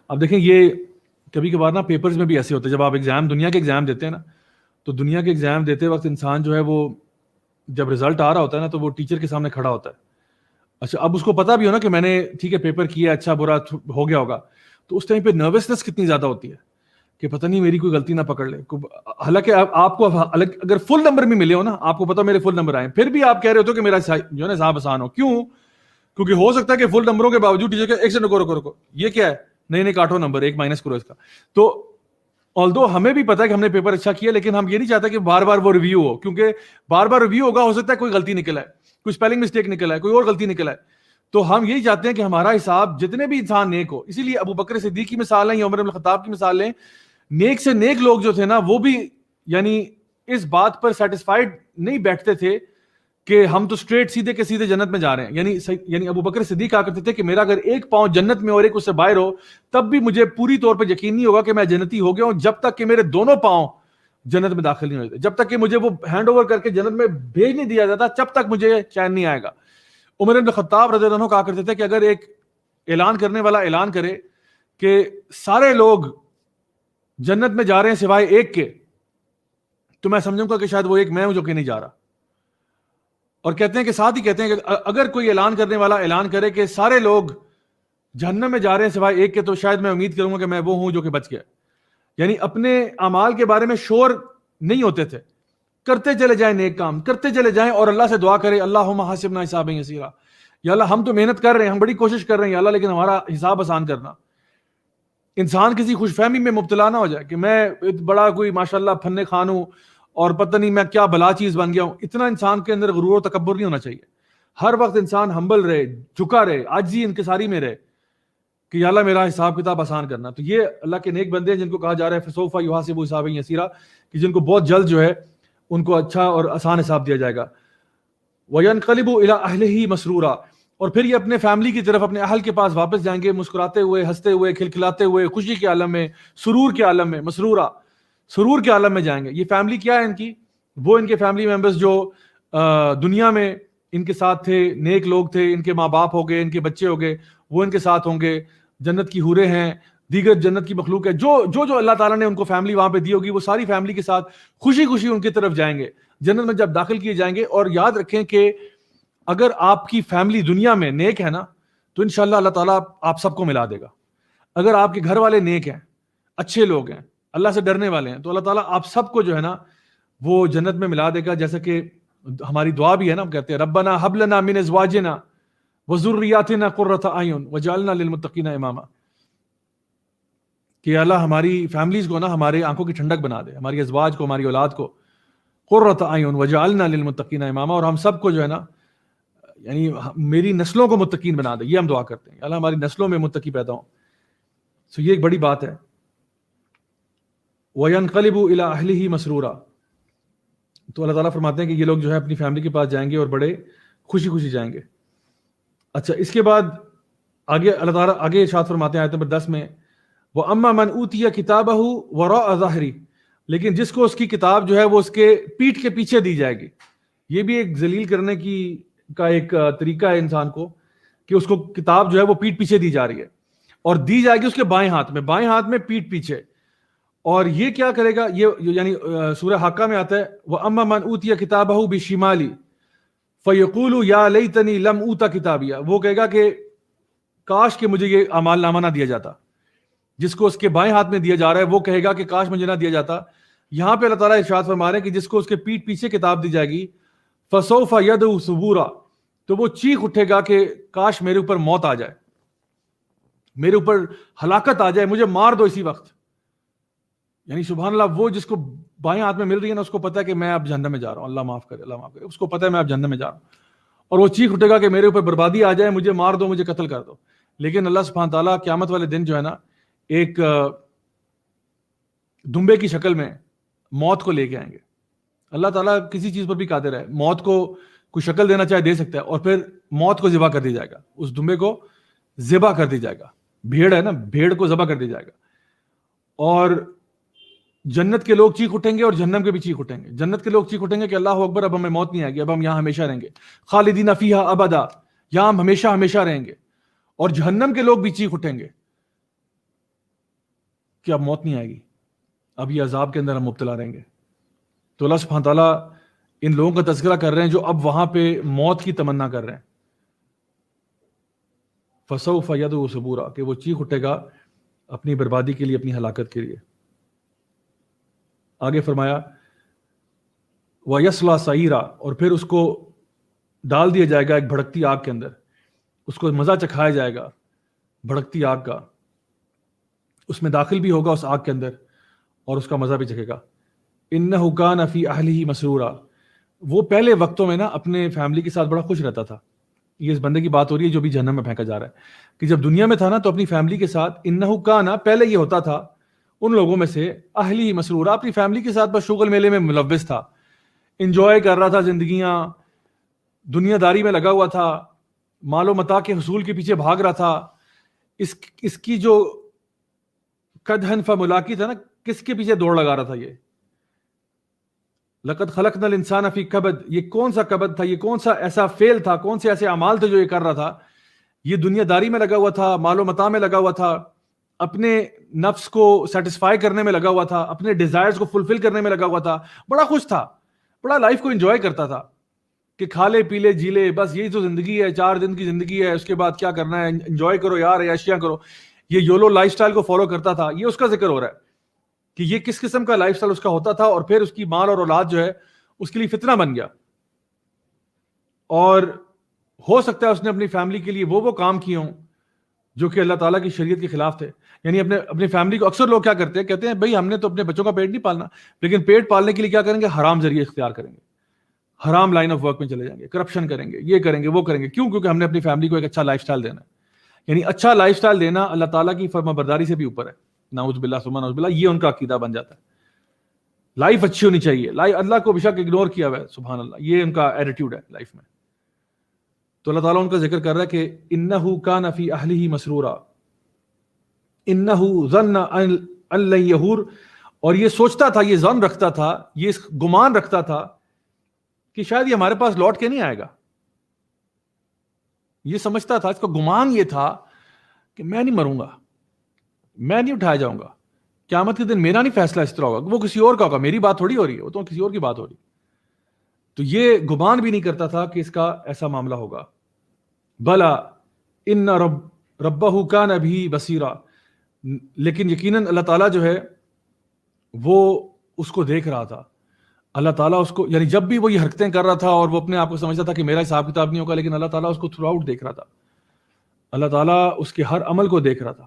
اب دیکھیں، یہ کبھی کبھار نا پیپرز میں بھی ایسے ہوتے ہیں، جب آپ دنیا کے ایگزام دیتے ہیں نا، تو دنیا کے ایگزام دیتے وقت انسان جو ہے وہ جب رزلٹ آ رہا ہوتا ہے نا تو وہ ٹیچر کے سامنے کھڑا ہوتا ہے. اچھا، اب اس کو پتا بھی ہو نا کہ میں نے ٹھیک ہے پیپر کیا، اچھا برا ہو گیا ہوگا، تو اس ٹائم پہ نروسنس کتنی زیادہ ہوتی ہے کہ پتہ نہیں میری کوئی غلطی نہ پکڑ لے. حالانکہ آپ کو اگر فل نمبر بھی ملے ہو نا، آپ کو پتا میرے فل نمبر آئے، پھر بھی آپ کہہ رہے ہوتے کہ میرا جو ہے نا حساب آسان ہو. کیوں؟ کیونکہ ہو سکتا ہے کہ فل نمبروں کے باوجود ٹیچر کہ ایک سے رکو یہ کیا ہے، نہیں کاٹو نمبر، ایک مائنس کرو اس کا. تو آلدو ہمیں بھی پتا ہے کہ ہم نے پیپر اچھا کیا، لیکن ہم یہ نہیں چاہتے کہ بار بار وہ ریویو ہو، کیونکہ بار بار ریویو ہوگا، ہو سکتا ہے کوئی غلطی نکل آئے، کوئی اسپیلنگ مسٹیک نکل آئے، کوئی اور غلطی نکل آئے. تو ہم یہی چاہتے ہیں کہ ہمارا حساب جتنے بھی انسان نیک ہو. اسی لیے ابو بکر صدیق کی مثال لیں یا عمر بن الخطاب کی مثال لیں، نیک سے نیک لوگ جو تھے نا، وہ بھی یعنی اس بات پر سیٹسفائیڈ نہیں بیٹھتے تھے کہ ہم تو اسٹریٹ سیدھے کے سیدھے جنت میں جا رہے ہیں. یعنی ابو بکر صدیق کہا کرتے تھے کہ میرا اگر ایک پاؤں جنت میں اور ایک اس سے باہر ہو، تب بھی مجھے پوری طور پر یقین نہیں ہوگا کہ میں جنتی ہو گیا ہوں، جب تک کہ میرے دونوں پاؤں جنت میں داخل نہیں ہوتے. جب تک کہ مجھے وہ ہینڈ اوور کر کے جنت میں بھیج نہیں دیا جاتا، جب تک مجھے چین نہیں آئے گا. عمر بن الخطاب رضی اللہ عنہ کہا کرتے تھے کہ اگر ایک اعلان کرنے والا اعلان کرے کہ سارے لوگ جنت میں جا رہے ہیں سوائے ایک کے، تو میں سمجھوں گا کہ شاید وہ ایک میں ہوں جو کہ نہیں جا رہا. اور کہتے ہیں کہ ساتھ ہی کہتے ہیں کہ اگر کوئی اعلان کرنے والا اعلان کرے کہ سارے لوگ جہنم میں جا رہے ہیں سوائے ایک کے، تو شاید میں امید کروں گا کہ میں وہ ہوں جو کہ بچ گیا. یعنی اپنے اعمال کے بارے میں شور نہیں ہوتے تھے، کرتے چلے جائیں نیک کام، کرتے چلے جائیں اور اللہ سے دعا کریں اللہم حاسبنا حسابا یسیرا. یا اللہ ہم تو محنت کر رہے ہیں، ہم بڑی کوشش کر رہے ہیں یا اللہ، لیکن ہمارا حساب آسان کرنا. انسان کسی خوش فہمی میں مبتلا نہ ہو جائے کہ میں بڑا کوئی ماشاءاللہ فن خان ہوں اور پتہ نہیں میں کیا بلا چیز بن گیا ہوں. اتنا انسان کے اندر غرور و تکبر نہیں ہونا چاہیے. ہر وقت انسان ہمبل رہے، جھکا رہے، عاجزی انکساری میں رہے کہ یا اللہ میرا حساب کتاب آسان کرنا. تو یہ اللہ کے نیک بندے ہیں جن کو کہا جا رہا ہے فسوف یحاسب حسابا یسیرا، کہ جن کو بہت جلد جو ہے ان کو اچھا اور آسان حساب دیا جائے گا. وَيَنْقَلِبُ إِلَىٰ أَهْلِهِ مَسْرُورًا. اور پھر یہ اپنے فیملی کی طرف، اپنے اہل کے پاس واپس جائیں گے مسکراتے ہوئے، ہنستے ہوئے، کھلکھلاتے ہوئے، خوشی کے عالم میں، سرور کے عالم میں. مسرورا، سرور کے عالم میں جائیں گے. یہ فیملی کیا ہے ان کی؟ وہ ان کے فیملی ممبرز جو دنیا میں ان کے ساتھ تھے، نیک لوگ تھے، ان کے ماں باپ ہو گئے، ان کے بچے ہو گئے، وہ ان کے ساتھ ہوں گے، جنت کی حوریں ہیں، دیگر جنت کی مخلوق ہے، جو اللہ تعالیٰ نے ان کو فیملی وہاں پہ دی ہوگی، وہ ساری فیملی کے ساتھ خوشی خوشی ان کی طرف جائیں گے جنت میں جب داخل کیے جائیں گے۔ اور یاد رکھیں کہ اگر آپ کی فیملی دنیا میں نیک ہے نا تو انشاءاللہ اللہ تعالیٰ آپ سب کو ملا دے گا۔ اگر آپ کے گھر والے نیک ہیں، اچھے لوگ ہیں، اللہ سے ڈرنے والے ہیں، تو اللہ تعالیٰ آپ سب کو جو ہے نا وہ جنت میں ملا دے گا۔ جیسا کہ ہماری دعا بھی ہے نا، ہم کہتے ہیں ربنا ہب لنا من ازواجنا وذریاتنا قرۃ اعین وجعلنا للمتقین اماما، کہ اللہ ہماری فیملیز کو نا ہمارے آنکھوں کی ٹھنڈک بنا دے، ہماری ازواج کو، ہماری اولاد کو، قرۃ اعین وجعلنا للمتقین اماما، اور ہم سب کو جو ہے نا یعنی میری نسلوں کو متقین بنا دے۔ یہ ہم دعا کرتے ہیں، اللہ ہماری نسلوں میں متقی پیدا ہوں۔ سو یہ ایک بڑی بات ہے۔ وَيَنْقَلِبُ إِلَىٰ أَهْلِهِ مَسْرُورًا، تو اللہ تعالیٰ فرماتے ہیں کہ یہ لوگ جو ہے اپنی فیملی کے پاس جائیں گے اور بڑے خوشی خوشی جائیں گے۔ اچھا، اس کے بعد آگے اللہ تعالیٰ آگے ارشاد فرماتے ہیں آیت نمبر 10 میں، وَأَمَّا مَنْ أُوتِيَ كِتَابَهُ وَرَاءَ ظَهْرِهِ، لیکن جس کو اس کی کتاب جو ہے وہ اس کے پیٹھ کے پیچھے دی جائے گی۔ یہ بھی ایک ذلیل کرنے کا ایک طریقہ ہے انسان کو، کہ اس کو کتاب جو ہے وہ پیٹھ پیچھے دی جا رہی ہے، اور دی جائے گی اس کے بائیں ہاتھ میں پیٹھ پیچھے۔ اور یہ کیا کرے گا، یہ یعنی سورہ حاقہ میں آتا ہے وَأَمَّا مَنْ أُوتِيَ كِتَابَهُ بِشِمَالِ فَيَقُولُ يَا لَيْتَنِي لَمْ أُوتَ كِتَابِيَهْ، وہ کہے گا کہ کاش کہ مجھے یہ اعمال نامہ نہ دیا جاتا۔ جس کو اس کے بائیں ہاتھ میں دیا جا رہا ہے وہ کہے گا کہ کاش مجھے نہ دیا جاتا۔ یہاں پہ اللہ تعالیٰ ارشاد فرما رہے ہیں کہ جس کو اس کے پیٹھ پیچھے کتاب دی جائے گی فَسَوْفَ يَدْعُو ثُبُورًا، تو وہ چیخ اٹھے گا کہ کاش میرے اوپر موت آ جائے، میرے اوپر ہلاکت آ جائے، مجھے مار دو اسی وقت۔ یعنی سبحان اللہ، وہ جس کو بائیں ہاتھ میں مل رہی ہے نا، اس کو پتا ہے کہ میں اب جہنم میں جا رہا ہوں، اللہ معاف کرے، اللہ معاف کرے، اس کو پتا ہے میں اب جہنم میں جا رہا ہوں، اور وہ چیخ اٹھے گا کہ میرے اوپر بربادی آ جائے، مجھے مار دو، مجھے قتل کر دو۔ لیکن اللہ سبحانہ تعالیٰ قیامت والے دن جو ہے نا ایک دمبے کی شکل میں موت کو لے کے آئیں گے۔ اللہ تعالیٰ کسی چیز پر بھی قادر ہے، موت کو کوئی شکل دینا چاہے دے سکتا ہے، اور پھر موت کو ذبح کر دی جائے گا، اس دمبے کو ذبح کر دی جائے گا۔ بھیڑ ہے نا، بھیڑ کو ذبح کر دی جائے گا، اور جنت کے لوگ چیخ اٹھیں گے اور جہنم کے بھی چیخ اٹھیں گے۔ جنت کے لوگ چیخ اٹھیں گے کہ اللہ اکبر، اب ہمیں موت نہیں آئے گی، اب ہم یہاں ہمیشہ رہیں گے، خالدین فیہا ابدا، یہاں ہم ہمیشہ ہمیشہ رہیں گے۔ اور جہنم کے لوگ بھی چیخ اٹھیں گے کہ اب موت نہیں آئے گی، اب یہ عذاب کے اندر ہم مبتلا رہیں گے۔ تو اللہ سبحانہ تعالیٰ ان لوگوں کا تذکرہ کر رہے ہیں جو اب وہاں پہ موت کی تمنا کر رہے ہیں۔ فَسَوْفَ يَدْعُو ثُبُورًا، کہ وہ چیخ اٹھے گا اپنی بربادی کے لیے، اپنی ہلاکت کے لیے۔ آگے فرمایا وَيَصْلَىٰ سَعِيرًا، اور پھر اس کو ڈال دیا جائے گا ایک بھڑکتی آگ کے اندر، اس کو مزہ چکھایا جائے گا بھڑکتی آگ کا، اس میں داخل بھی ہوگا اس آگ کے اندر اور اس کا مزہ بھی چکھے گا۔ إِنَّهُ كَانَ فِي أَهْلِهِ مَسْرُورًا، وہ پہلے وقتوں میں نا اپنے فیملی کے ساتھ بڑا خوش رہتا تھا۔ یہ اس بندے کی بات ہو رہی ہے جو بھی جہنم میں پھینکا جا رہا ہے، کہ جب دنیا میں تھا نا تو اپنی فیملی کے ساتھ إِنَّهُ كَانَ، پہلے یہ ہوتا تھا ان لوگوں میں سے، أَهْلِهِ مَسْرُورًا، اپنی فیملی کے ساتھ بس شغل میلے میں ملوث تھا، انجوائے کر رہا تھا زندگیاں، دنیا داری میں لگا ہوا تھا، مال و متاع کے حصول کے پیچھے بھاگ رہا تھا۔ اس کی جو قدحن فملاقی تھا نا، کس کے پیچھے دوڑ لگا رہا تھا یہ؟ لقد خلقنا الانسان فی کبد، یہ کون سا کبد تھا، یہ کون سا ایسا فعل تھا، کون سے ایسے اعمال تھے جو یہ کر رہا تھا؟ یہ دنیا داری میں لگا ہوا تھا، مال و متاع میں لگا ہوا تھا، اپنے نفس کو سیٹسفائی کرنے میں لگا ہوا تھا، اپنے ڈیزائرز کو فلفل کرنے میں لگا ہوا تھا، بڑا خوش تھا، بڑا لائف کو انجوائے کرتا تھا کہ کھا لے پی لے جی لے، بس یہی تو زندگی ہے، 4 دن کی زندگی ہے، اس کے بعد کیا کرنا ہے، انجوائے کرو یار، عیاشیاں کرو۔ یہ یولو لائف سٹائل کو فالو کرتا تھا۔ یہ اس کا ذکر ہو رہا ہے کہ یہ کس قسم کا لائف سٹائل اس کا ہوتا تھا، اور پھر اس کی مال اور اولاد جو ہے اس کے لیے فتنہ بن گیا، اور ہو سکتا ہے اس نے اپنی فیملی کے لیے وہ کام کیے ہوں جو کہ اللہ تعالیٰ کی شریعت کے خلاف تھے۔ یعنی اپنی فیملی کو، اکثر لوگ کیا کرتے ہیں، کہتے ہیں بھائی ہم نے تو اپنے بچوں کا پیٹ نہیں پالنا، لیکن پیٹ پالنے کے لیے کیا کریں گے، حرام ذریعے اختیار کریں گے، حرام لائن آف ورک میں چلے جائیں گے، کرپشن کریں گے، یہ کریں گے، وہ کریں گے۔ کیوں؟ کیونکہ ہم نے اپنی فیملی کو ایک اچھا لائف سٹائل دینا ہے۔ یعنی اچھا لائف سٹائل دینا اللہ تعالیٰ کی فرما برداری سے بھی اوپر ہے، نعوذ باللہ ثم نعوذ باللہ، یہ ان کا عقیدہ بن جاتا ہے۔ لائف اچھی ہونی چاہیے، اللہ کو بے شک اگنور کیا ہوا ہے، سبحان اللہ، یہ ان کا ایٹیٹیوڈ ہے لائف میں۔ تو اللہ تعالیٰ ان کا ذکر کر رہا ہے کہ إِنَّهُ كَانَ فِي أَهْلِهِ مَسْرُورًا إِنَّهُ ظَنَّ أَن لَّن يَحُورَ، اور یہ سوچتا تھا، یہ ظن رکھتا تھا، یہ گمان رکھتا تھا کہ شاید یہ ہمارے پاس لوٹ کے نہیں آئے گا، یہ سمجھتا تھا, اس کا گمان یہ تھا کہ میں نہیں مروں گا, میں نہیں اٹھایا جاؤں گا, قیامت کے دن میرا نہیں فیصلہ اس طرح ہوگا, وہ کسی اور کا ہوگا, میری بات تھوڑی ہو رہی ہے, وہ تو کسی اور کی بات ہو رہی. تو یہ گمان بھی نہیں کرتا تھا کہ اس کا ایسا معاملہ ہوگا. بلا ان ربہ کان بھی بصیرا, لیکن یقیناً اللہ تعالیٰ جو ہے وہ اس کو دیکھ رہا تھا. اللہ تعالیٰ اس کو, یعنی جب بھی وہ یہ حرکتیں کر رہا تھا اور وہ اپنے آپ کو سمجھتا تھا کہ میرا حساب کتاب نہیں ہوگا, لیکن اللہ تعالیٰ اس کو تھرو آؤٹ دیکھ رہا تھا. اللہ تعالیٰ اس کے ہر عمل کو دیکھ رہا تھا.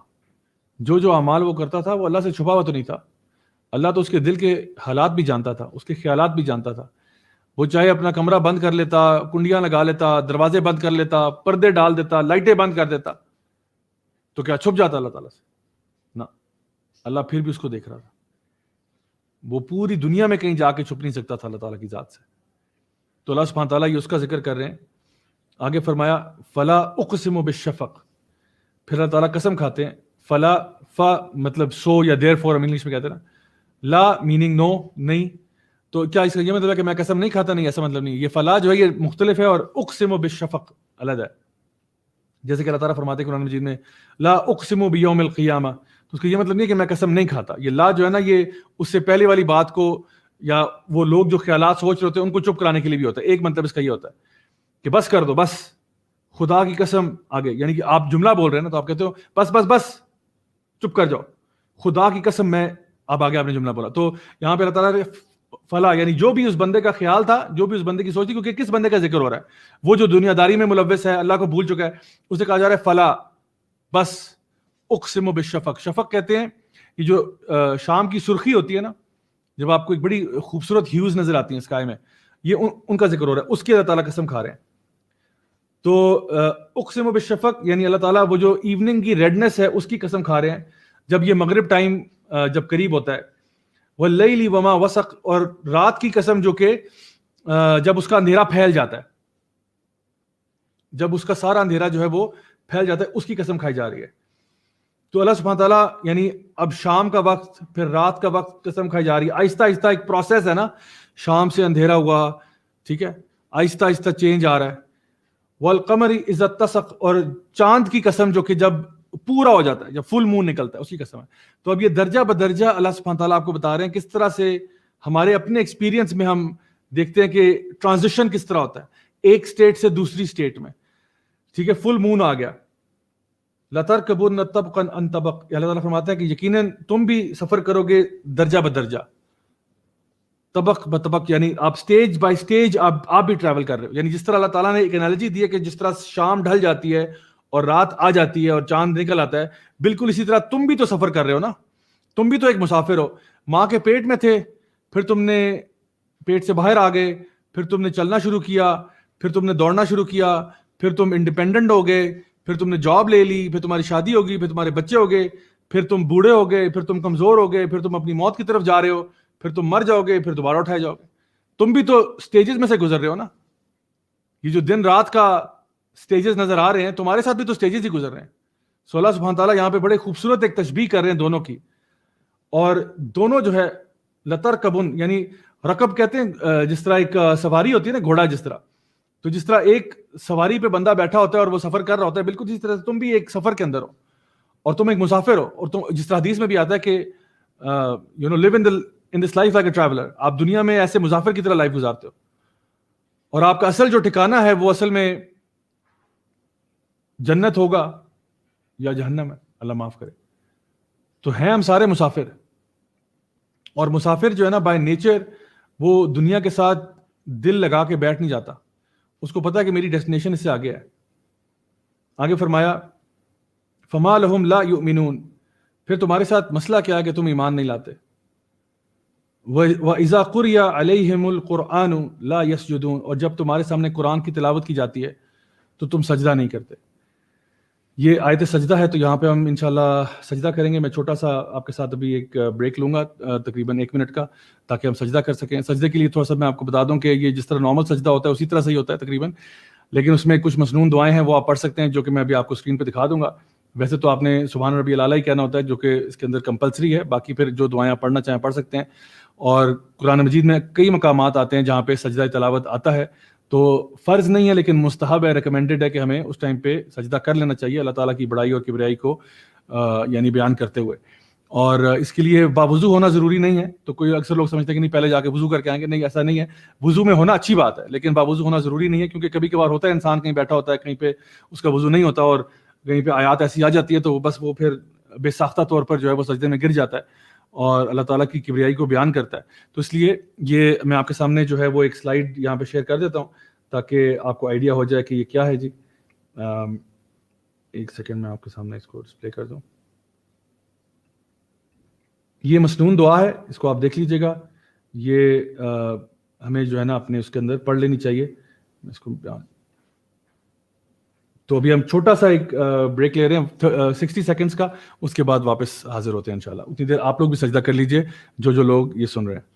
جو اعمال وہ کرتا تھا وہ اللہ سے چھپا ہوا تو نہیں تھا. اللہ تو اس کے دل کے حالات بھی جانتا تھا, اس کے خیالات بھی جانتا تھا. وہ چاہے اپنا کمرہ بند کر لیتا, کنڈیاں لگا لیتا, دروازے بند کر لیتا, پردے ڈال دیتا, لائٹیں بند کر دیتا, تو کیا چھپ جاتا اللہ تعالیٰ سے؟ نہ, اللہ پھر بھی اس کو دیکھ رہا تھا. وہ پوری دنیا میں کہیں جا کے چھپ نہیں سکتا تھا اللہ تعالیٰ کی ذات سے. تو اللہ سبحانہ تعالیٰ یہ اس کا ذکر کر رہے ہیں. آگے فرمایا فلا اقسم بالشفق, پھر اللہ تعالیٰ قسم کھاتے ہیں. فلا, فا مطلب سو یا دیر فور ہم انگلش میں کہتے ہیں نا, لا میننگ نو, نہیں. تو کیا اس کا یہ مطلب ہے کہ میں قسم نہیں کھاتا؟ نہیں, ایسا مطلب نہیں. یہ فلا جو ہے یہ مختلف ہے, اور اقسم بالشفق علیحدہ ہے. جیسے کہ اللہ تعالیٰ فرماتے ہیں قرآن مجید میں لا اقسم بیوم القیامہ, تو اس کا یہ مطلب نہیں ہے کہ میں قسم نہیں کھاتا. یہ لا جو ہے نا یہ اس سے پہلے والی بات کو, یا وہ لوگ جو خیالات سوچ رہے ہوتے ہیں ان کو چپ کرانے کے لیے بھی ہوتا ہے. ایک مطلب اس کا یہ ہوتا ہے کہ بس کر دو, بس خدا کی قسم آگے, یعنی کہ آپ جملہ بول رہے ہیں نا, تو آپ کہتے ہو بس بس بس چپ کر جاؤ, خدا کی قسم میں, اب آگے آپ نے جملہ بولا. تو یہاں پہ اللہ تعالیٰ نے فلا, یعنی جو بھی اس بندے کا خیال تھا, جو بھی اس بندے کی سوچ تھی, کیونکہ کس بندے کا ذکر ہو رہا ہے؟ وہ جو دنیا داری میں ملوث ہے, اللہ کو بھول چکا ہے, اسے کہا جا رہا ہے فلا, بس اقسم بالشفق. شفق کہتے ہیں یہ جو شام کی سرخی ہوتی ہے نا, جب آپ کو ایک بڑی خوبصورت ہیوز نظر آتی ہیں اسکائی میں, یہ ان کا ذکر ہو رہا ہے, اس کی اللہ تعالیٰ قسم کھا رہے ہیں. تو اقسم بالشفق یعنی اللہ تعالیٰ وہ جو ایوننگ کی ریڈنس ہے اس کی قسم کھا رہے ہیں, جب یہ مغرب ٹائم جب قریب ہوتا ہے. واللیل وما وسق, اور رات کی قسم جو کہ جب اس کا اندھیرا پھیل جاتا ہے, جب اس کا سارا اندھیرا جو ہے وہ پھیل جاتا ہے, اس کی قسم کھائی جا رہی ہے. تو اللہ سبحانہ تعالیٰ یعنی اب شام کا وقت پھر رات کا وقت قسم کھائی جا رہی ہے. آہستہ آہستہ ایک پروسیس ہے نا, شام سے اندھیرا ہوا, ٹھیک ہے, آہستہ آہستہ چینج آ رہا ہے. والقمر اذا اتسق, اور چاند کی قسم جو کہ جب پورا ہو جاتا ہے, جب فل مون نکلتا ہے, اس کی قسم ہے. تو اب یہ درجہ بدرجہ اللہ سبحانہ تعالیٰ آپ کو بتا رہے ہیں کس طرح سے ہمارے اپنے ایکسپیرینس میں ہم دیکھتے ہیں کہ ٹرانزیشن کس طرح ہوتا ہے ایک سٹیٹ سے دوسری سٹیٹ میں. ٹھیک ہے, فل مون آ گیا. لَتَرْكَبُنَّ طَبْقًا عَنْ طَبْقٍ, اللہ تعالیٰ فرماتا ہے کہ یقیناً تم بھی سفر کرو گے درجہ بدرجہ, طبق بطبق, یعنی آپ سٹیج بائی سٹیج آپ بھی ٹریول کر رہے ہو. یعنی جس طرح اللہ تعالیٰ نے ایک انالوجی دی ہے کہ جس طرح شام ڈھل جاتی ہے اور رات آ جاتی ہے اور چاند نکل آتا ہے, بالکل اسی طرح تم بھی تو سفر کر رہے ہو نا. تم بھی تو ایک مسافر ہو. ماں کے پیٹ میں تھے, پھر تم نے پیٹ سے باہر آ گئے, پھر تم نے چلنا شروع کیا, پھر تم نے دوڑنا شروع کیا, پھر تم انڈیپینڈنٹ ہو گئے, پھر تم نے جاب لے لی, پھر تمہاری شادی ہوگی, پھر تمہارے بچے ہو گئے, پھر تم بوڑھے ہو گئے, پھر تم کمزور ہو گئے, پھر تم اپنی موت کی طرف جا رہے ہو, پھر تم مر جاؤ گے, پھر دوبارہ اٹھائے جاؤ گے. تم بھی تو سٹیجز میں سے گزر رہے ہو نا. یہ جو دن رات کا سٹیجز نظر آ رہے ہیں, تمہارے ساتھ بھی تو سٹیجز ہی گزر رہے ہیں. سو اللہ سبحانہ تعالیٰ یہاں پہ بڑے خوبصورت ایک تشبیہ کر رہے ہیں دونوں کی. اور دونوں جو ہے لترکبن, یعنی رکب کہتے ہیں جس طرح ایک سواری ہوتی ہے نا, گھوڑا جس طرح, تو جس طرح ایک سواری پہ بندہ بیٹھا ہوتا ہے اور وہ سفر کر رہا ہوتا ہے, بالکل اسی طرح سے تم بھی ایک سفر کے اندر ہو اور تم ایک مسافر ہو. اور تم, جس طرح حدیث میں بھی آتا ہے کہ you know live in this life like a traveller, آپ دنیا میں ایسے مسافر کی طرح لائف گزارتے ہو, اور آپ کا اصل جو ٹھکانہ ہے وہ اصل میں جنت ہوگا یا جہنم ہے, اللہ معاف کرے. تو ہیں ہم سارے مسافر, اور مسافر جو ہے نا بائی نیچر وہ دنیا کے ساتھ دل لگا کے بیٹھ نہیں جاتا, اس کو پتا ہے کہ میری ڈیسٹینیشن اس سے آگے ہے. آگے فرمایا فما لہم لا یؤمنون, پھر تمہارے ساتھ مسئلہ کیا ہے کہ تم ایمان نہیں لاتے. وَإِذَا قُرِئَ عَلَيْهِمُ الْقُرْآنُ لَا يَسْجُدُونَ, اور جب تمہارے سامنے قرآن کی تلاوت کی جاتی ہے تو تم سجدہ نہیں کرتے. یہ آیت سجدہ ہے, تو یہاں پہ ہم انشاءاللہ سجدہ کریں گے. میں چھوٹا سا آپ کے ساتھ ابھی ایک بریک لوں گا تقریباً 1 منٹ کا, تاکہ ہم سجدہ کر سکیں. سجدے کے لیے تھوڑا سا میں آپ کو بتا دوں کہ یہ جس طرح نارمل سجدہ ہوتا ہے اسی طرح سے ہی ہوتا ہے تقریباً, لیکن اس میں کچھ مسنون دعائیں ہیں وہ آپ پڑھ سکتے ہیں, جو کہ میں ابھی آپ کو اسکرین پہ دکھا دوں گا. ویسے تو آپ نے سبحان ربی الاعلیٰ ہی کہنا ہوتا ہے, جو کہ اس کے اندر کمپلسری ہے. باقی پھر جو دعائیں آپ پڑھنا چاہیں پڑھ سکتے ہیں. اور قرآن مجید میں کئی مقامات آتے ہیں جہاں پہ سجدہ تلاوت آتا ہے, تو فرض نہیں ہے لیکن مستحب ہے, ریکمینڈڈ ہے کہ ہمیں اس ٹائم پہ سجدہ کر لینا چاہیے اللہ تعالیٰ کی بڑائی اور کبریائی کو یعنی بیان کرتے ہوئے. اور اس کے لیے باوضو ہونا ضروری نہیں ہے. تو کوئی اکثر لوگ سمجھتے ہیں کہ نہیں پہلے جا کے وضو کر کے آئیں گے, نہیں ایسا نہیں ہے. وضو میں ہونا اچھی بات ہے لیکن باوضو ہونا ضروری نہیں ہے, کیونکہ کبھی کبھار ہوتا ہے انسان کہیں بیٹھا ہوتا ہے, کہیں پہ اس کا وضو نہیں ہوتا اور کہیں پہ آیات ایسی آ جاتی ہے تو بس وہ پھر بے ساختہ طور پر جو ہے وہ سجدے میں گر جاتا ہے اور اللہ تعالیٰ کی کبریائی کو بیان کرتا ہے. تو اس لیے یہ میں آپ کے سامنے جو ہے وہ ایک سلائیڈ یہاں پہ شیئر کر دیتا ہوں تاکہ آپ کو آئیڈیا ہو جائے کہ یہ کیا ہے. جی ایک سیکنڈ میں آپ کے سامنے اس کو ڈسپلے کر دوں. یہ مسنون دعا ہے, اس کو آپ دیکھ لیجئے گا. یہ ہمیں جو ہے نا اپنے اس کے اندر پڑھ لینی چاہیے. اس کو تو ابھی ہم چھوٹا سا ایک بریک لے رہے ہیں 60 سیکنڈز کا, اس کے بعد واپس حاضر ہوتے ہیں انشاءاللہ. اتنی دیر آپ لوگ بھی سجدہ کر لیجئے جو لوگ یہ سن رہے ہیں.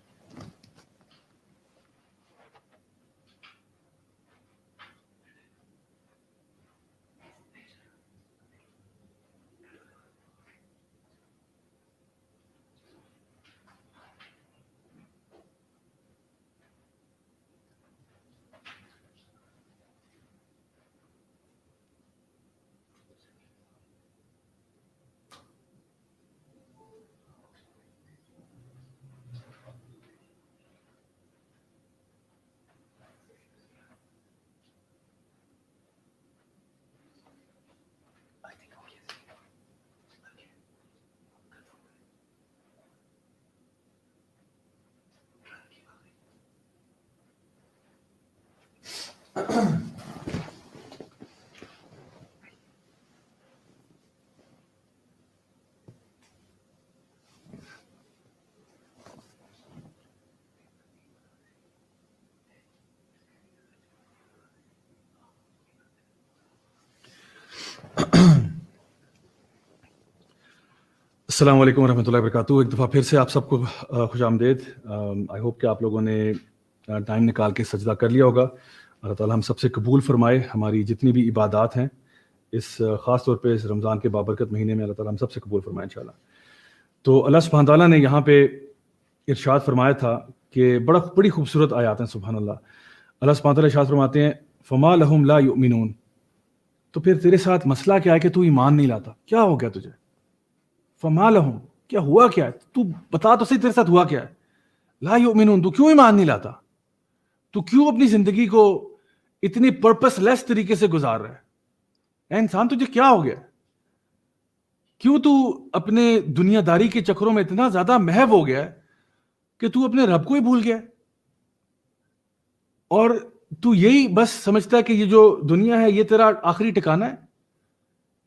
السلام علیکم ورحمۃ اللہ وبرکاتہ. ایک دفعہ پھر سے آپ سب کو خوش آمدید. آئی ہوپ کہ آپ لوگوں نے ٹائم نکال کے سجدہ کر لیا ہوگا. اللہ تعالیٰ ہم سب سے قبول فرمائے ہماری جتنی بھی عبادات ہیں, اس خاص طور پہ اس رمضان کے بابرکت مہینے میں اللہ تعالیٰ ہم سب سے قبول فرمائے انشاءاللہ. تو اللہ سبحانہ تعالیٰ نے یہاں پہ ارشاد فرمایا تھا کہ بڑی خوبصورت آیات ہیں سبحان اللہ. اللہ سبحانہ تعالیٰ ارشاد فرماتے ہیں فما لہم لا یؤمنون. تو پھر تیرے ساتھ مسئلہ کیا ہے کہ تو ایمان نہیں لاتا؟ کیا ہو گیا تجھے؟ فما لہم, کیا ہوا کیا ہے؟ تو بتا تو صحیح تیرے ساتھ ہوا کیا ہے؟ لا یؤمنون, تو کیوں ایمان نہیں لاتا؟ تو کیوں اپنی زندگی کو اتنی پرپس لیس طریقے سے گزار رہا ہے؟ اے انسان تجھے کیا ہو گیا؟ کیوں تو اپنے دنیا داری کے چکروں میں اتنا زیادہ محو ہو گیا ہے کہ تو اپنے رب کو ہی بھول گیا ہے, اور تو یہی بس سمجھتا ہے کہ یہ جو دنیا ہے یہ تیرا آخری ٹھکانہ ہے,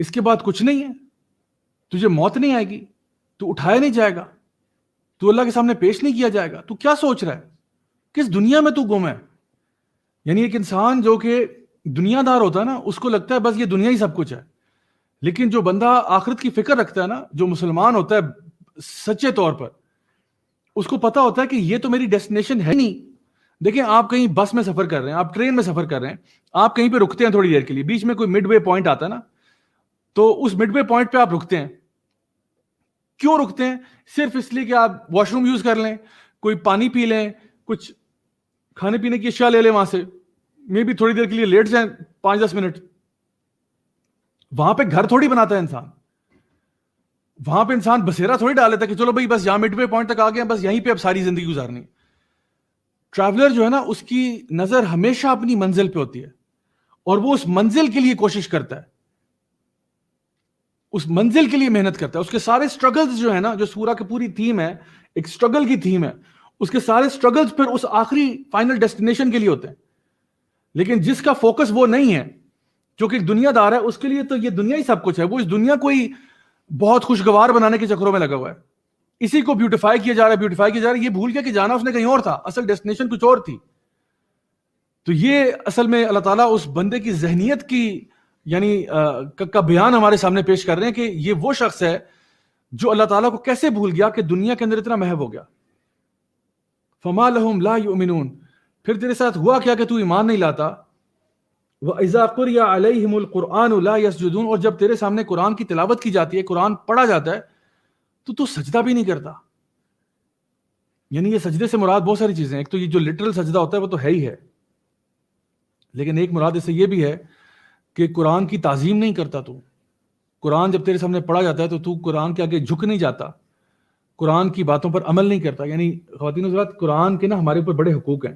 اس کے بعد کچھ نہیں ہے, تجھے موت نہیں آئے گی, تو اٹھایا نہیں جائے گا, تو اللہ کے سامنے پیش نہیں کیا جائے گا. تو کیا سوچ رہا ہے؟ کس دنیا میں تو گم ہے؟ یعنی ایک انسان جو کہ دنیا دار ہوتا ہے نا, اس کو لگتا ہے بس یہ دنیا ہی سب کچھ ہے. لیکن جو بندہ آخرت کی فکر رکھتا ہے نا, جو مسلمان ہوتا ہے سچے طور پر, اس کو پتا ہوتا ہے کہ یہ تو میری ڈیسٹینیشن ہے نہیں. دیکھیں آپ کہیں بس میں سفر کر رہے ہیں, آپ ٹرین میں سفر کر رہے ہیں, آپ کہیں پہ رکتے ہیں تھوڑی دیر کے لیے, بیچ میں کوئی مڈ وے پوائنٹ آتا ہے نا, تو اس مڈ وے پوائنٹ پہ آپ رکتے ہیں. کیوں رکتے ہیں؟ صرف اس لیے کہ آپ واش روم یوز کر لیں, کوئی پانی پی لیں, کچھ کھانے پینے کی اشیاء لے لیں وہاں سے, میں بھی تھوڑی دیر کے لیے لیٹ جائیں 5-10 منٹ. وہاں پہ گھر تھوڑی بناتا ہے انسان, وہاں پہ انسان بسیرا تھوڑی ڈال لیتا ہے کہ چلو بھائی بس یہاں مڈ وے پوائنٹ تک آ گئے, بس یہیں پہ اب ساری زندگی گزارنی. ٹریولر جو ہے نا, اس کی نظر ہمیشہ اپنی منزل پہ ہوتی ہے, اور وہ اس منزل کے لیے کوشش کرتا ہے, اس منزل کے لیے محنت کرتا ہے. اس کے سارے سٹرگلز جو ہے نا, جو سورہ کی پوری تھیم ہے ایک سٹرگل کی تھیم ہے, اس کے سارے سٹرگلز پھر اس آخری فائنل ڈیسٹینیشن کے لیے ہوتے ہیں. لیکن جس کا فوکس وہ نہیں ہے, جو کہ ایک دنیا دار ہے, اس کے لیے تو یہ دنیا ہی سب کچھ ہے. وہ اس دنیا کو ہی بہت خوشگوار بنانے کے چکروں میں لگا ہوا ہے, اسی کو بیوٹیفائی کیا جا رہا ہے, یہ بھول گیا کہ جانا اس نے کہیں اور تھا, اصل ڈیسٹینیشن کچھ اور تھی. تو یہ اصل میں اللہ تعالیٰ اس بندے کی ذہنیت کی یعنی کا بیان ہمارے سامنے پیش کر رہے ہیں کہ یہ وہ شخص ہے جو اللہ تعالیٰ کو کیسے بھول گیا کہ دنیا کے اندر اتنا محو ہو گیا. فما لہم لا یؤمنون, پھر تیرے ساتھ ہوا کیا کہ تو ایمان نہیں لاتا. وَإِذَا قُرِئَ عَلَيْهِمُ الْقُرْآنُ لَا يَسْجُدُونَ, اور جب تیرے سامنے قرآن کی تلاوت کی جاتی ہے, قرآن پڑھا جاتا ہے, تو سجدہ بھی نہیں کرتا. یعنی یہ سجدے سے مراد بہت ساری چیزیں ہیں. ایک تو یہ جو لٹرل سجدہ ہوتا ہے وہ تو ہے ہی ہے, لیکن ایک مراد اس سے یہ بھی ہے کہ قرآن کی تعظیم نہیں کرتا تو. قرآن جب تیرے سامنے پڑھا جاتا ہے تو قرآن کے آگے جھک نہیں جاتا, قرآن کی باتوں پر عمل نہیں کرتا. یعنی خواتین و حضرات, قرآن کے نا ہمارے اوپر بڑے حقوق ہیں.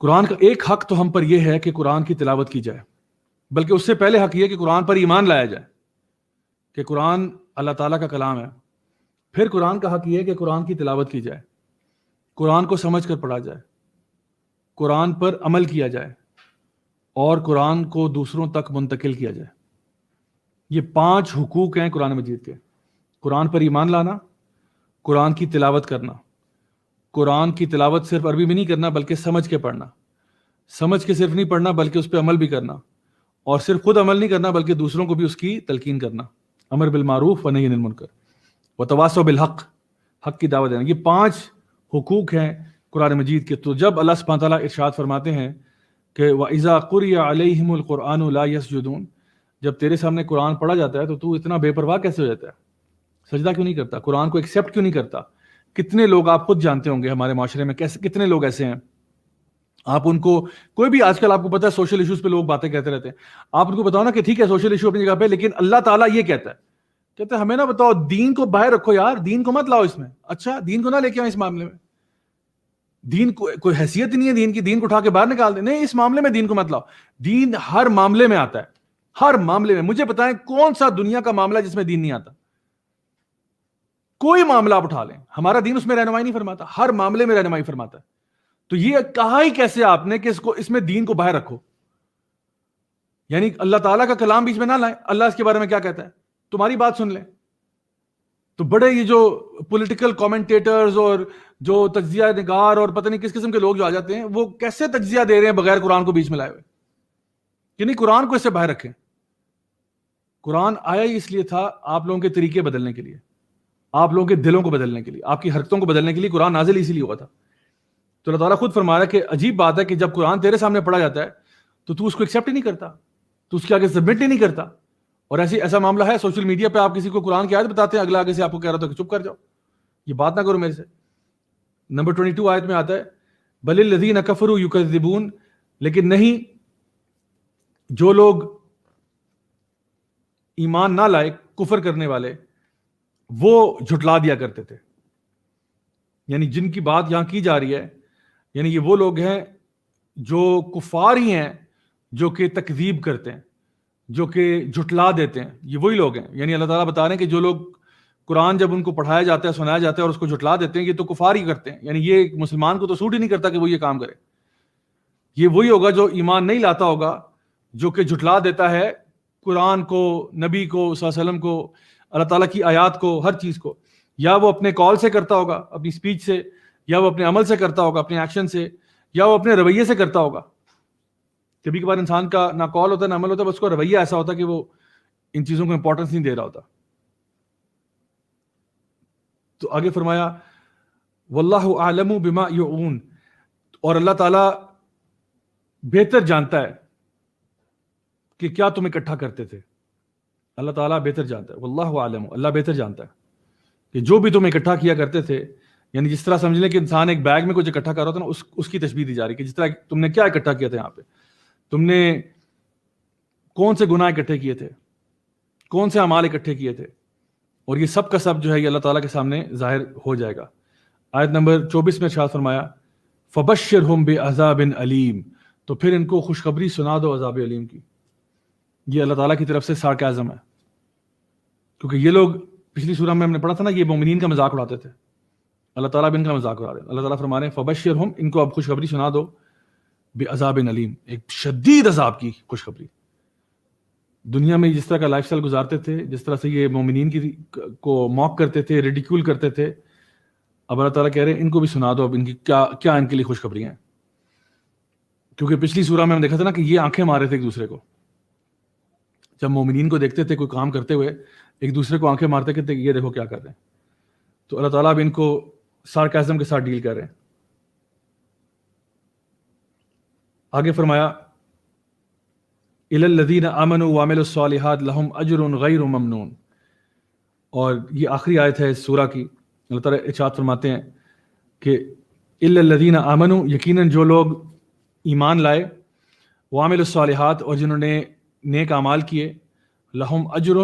قرآن کا ایک حق تو ہم پر یہ ہے کہ قرآن کی تلاوت کی جائے, بلکہ اس سے پہلے حق یہ کہ قرآن پر ایمان لایا جائے کہ قرآن اللہ تعالیٰ کا کلام ہے. پھر قرآن کا حق یہ ہے کہ قرآن کی تلاوت کی جائے, قرآن کو سمجھ کر پڑھا جائے, قرآن پر عمل کیا جائے, اور قرآن کو دوسروں تک منتقل کیا جائے. یہ 5 حقوق ہیں قرآن مجید کے. قرآن پر ایمان لانا, قرآن کی تلاوت کرنا, قرآن کی تلاوت صرف عربی میں نہیں کرنا بلکہ سمجھ کے پڑھنا, سمجھ کے صرف نہیں پڑھنا بلکہ اس پہ عمل بھی کرنا, اور صرف خود عمل نہیں کرنا بلکہ دوسروں کو بھی اس کی تلقین کرنا, امر بالمعروف و نہی عن المنکر وتواصوا بالحق, حق کی دعوت دینا. یہ 5 حقوق ہیں قرآن مجید کے. تو جب اللہ سبحانہ تعالیٰ ارشاد فرماتے ہیں کہ وَإِذَا قُرِئَ عَلَيْهِمُ الْقُرْآنُ لَا يَسْجُدُونَ, جب تیرے سامنے قرآن پڑھا جاتا ہے تو اتنا بے پرواہ کیسے ہو جاتا ہے, سجدہ کیوں نہیں کرتا, قرآن کو ایکسیپٹ کیوں نہیں کرتا؟ کتنے لوگ آپ خود جانتے ہوں گے ہمارے معاشرے میں کتنے لوگ ایسے ہیں, آپ ان کو کوئی بھی آج کل آپ کو پتا ہے سوشل ایشوز پہ لوگ باتیں کہتے رہتے ہیں, آپ ان کو بتاؤ نا کہ ٹھیک ہے سوشل ایشو اپنی جگہ پہ, لیکن اللہ تعالیٰ یہ کہتا ہے, کہتے ہیں ہمیں نہ بتاؤ, دین کو باہر رکھو یار, دین کو مت لاؤ اس میں. اچھا دین کو نہ لے کے آؤ اس معاملے میں, دین کو کوئی حیثیت نہیں ہے دین کی, دین کو اٹھا کے باہر نکال دیں, نہیں اس معاملے میں دین کو مت لاؤ. دین ہر معاملے میں آتا ہے, ہر معاملے میں. مجھے بتائیں کون سا دنیا کا معاملہ جس میں دین نہیں آتا؟ کوئی معاملہ آپ اٹھا لیں, ہمارا دین اس میں رہنمائی نہیں فرماتا, ہر معاملے میں رہنمائی فرماتا ہے. تو یہ کہا ہی کیسے آپ نے کہ اس میں دین کو باہر رکھو؟ یعنی اللہ تعالیٰ کا کلام بیچ میں نہ لائیں, اللہ اس کے بارے میں کیا کہتا ہے تمہاری بات سن لیں. تو بڑے یہ جو پولیٹیکل کامنٹیٹرز اور جو تجزیہ نگار اور پتہ نہیں کس قسم کے لوگ جو آ جاتے ہیں, وہ کیسے تجزیہ دے رہے ہیں بغیر قرآن کو بیچ میں لائے ہوئے, کہ نہیں قرآن کو اس سے باہر رکھیں. قرآن آیا ہی اس لیے تھا آپ لوگوں کے طریقے بدلنے کے لیے, آپ لوگوں کے دلوں کو بدلنے کے لیے, آپ کی حرکتوں کو بدلنے کے لیے قرآن نازل اسی لیے ہوا تھا. تو اللہ تعالیٰ خود فرما رہا ہے کہ عجیب بات ہے کہ جب قرآن تیرے سامنے پڑھا جاتا ہے تو اس کو ایکسیپٹ ہی نہیں کرتا, تو اس کے آگے سبمٹ ہی نہیں کرتا. اور ایسا معاملہ ہے سوشل میڈیا پہ, آپ کسی کو قرآن کی آیت بتاتے ہیں, اگلا آگے سے آپ کو کہہ رہا تھا کہ چپ کر جاؤ, یہ بات نہ کرو میرے سے. نمبر 22 آیت میں آتا ہے بل الذین کفروا یکذبون, لیکن نہیں, جو لوگ ایمان نہ لائے, کفر کرنے والے, وہ جھٹلا دیا کرتے تھے. یعنی جن کی بات یہاں کی جا رہی ہے, یعنی یہ وہ لوگ ہیں جو کفار ہی ہیں, جو کہ تکذیب کرتے ہیں, جو کہ جھٹلا دیتے ہیں, یہ وہی لوگ ہیں. یعنی اللہ تعالیٰ بتا رہے ہیں کہ جو لوگ قرآن جب ان کو پڑھایا جاتا ہے, سنایا جاتا ہے اور اس کو جھٹلا دیتے ہیں, یہ تو کفار ہی کرتے ہیں. یعنی یہ مسلمان کو تو سوٹ ہی نہیں کرتا کہ وہ یہ کام کرے. یہ وہی ہوگا جو ایمان نہیں لاتا ہوگا, جو کہ جھٹلا دیتا ہے قرآن کو, نبی کو صلی اللہ علیہ وسلم کو, اللہ تعالیٰ کی آیات کو, ہر چیز کو. یا وہ اپنے کال سے کرتا ہوگا, اپنی سپیچ سے, یا وہ اپنے عمل سے کرتا ہوگا, اپنے ایکشن سے, یا وہ اپنے رویے سے کرتا ہوگا. کبھی کبھار انسان کا نہ کال ہوتا ہے نہ عمل ہوتا ہے, بس اس کا رویہ ایسا ہوتا ہے کہ وہ ان چیزوں کو امپورٹنس نہیں دے رہا ہوتا. تو آگے فرمایا واللہ اعلم بما یعون, اور اللہ تعالیٰ بہتر جانتا ہے کہ کیا تم اکٹھا کرتے تھے. اللہ تعالیٰ بہتر جانتا ہے, واللہ اعلم, اللہ بہتر جانتا ہے کہ جو بھی تم اکٹھا کیا کرتے تھے. یعنی جس طرح سمجھ لیں کہ انسان ایک بیگ میں کچھ اکٹھا کر رہا تھا نا, اس کی تشبیہ دی جا رہی ہے کہ جس طرح تم نے کیا اکٹھا کیا تھا, یہاں پہ تم نے کون سے گناہ اکٹھے کیے تھے, کون سے اعمال اکٹھے کیے تھے, اور یہ سب کا سب جو ہے یہ اللہ تعالیٰ کے سامنے ظاہر ہو جائے گا. آیت نمبر 24 میں ارشاد فرمایا فبشرہم بعذاب علیم, تو پھر ان کو خوشخبری سنا دو عذاب علیم کی. یہ اللہ تعالیٰ کی طرف سے سارکازم ہے, کیونکہ یہ لوگ پچھلی سورہ میں ہم نے پڑھا تھا نا, یہ مومنین کا مذاق اڑاتے تھے, اللہ تعالیٰ بھی ان کا مذاق اڑا رہے ہیں. اللہ تعالیٰ فرما رہے ہیں فبشرہم, ان کو اب خوشخبری سنا دو بعذاب علیم, ایک شدید عذاب کی خوشخبری. دنیا میں جس طرح کا لائف سٹائل گزارتے تھے, جس طرح سے یہ مومنین کی کو موک کرتے تھے, ریڈیکیول کرتے تھے, اب اللہ تعالیٰ کہہ رہے ہیں ان کو بھی سنا دو اب ان کی کیا ان کے لیے خوشخبریاں ہیں. کیونکہ پچھلی سورہ میں ہم دیکھا تھا نا کہ یہ آنکھیں مارے تھے ایک دوسرے کو, جب مومنین کو دیکھتے تھے کوئی کام کرتے ہوئے, ایک دوسرے کو آنکھیں مارتے کہ یہ دیکھو کیا کر رہے ہیں. تو اللہ تعالیٰ اب ان کو سارکازم کے ساتھ ڈیل کر رہے ہیں. آگے فرمایا الی الذین آمنوا وعملوا الصالحات لہم اجر غیر ممنون, اور یہ آخری آیت ہے اس سورہ کی. اللہ تعالیٰ ارشاد فرماتے ہیں کہ الی الذین آمنوا, یقیناً جو لوگ ایمان لائے, وعملوا الصالحات، اور جنہوں نے نیک اعمال کیے، لہم اجر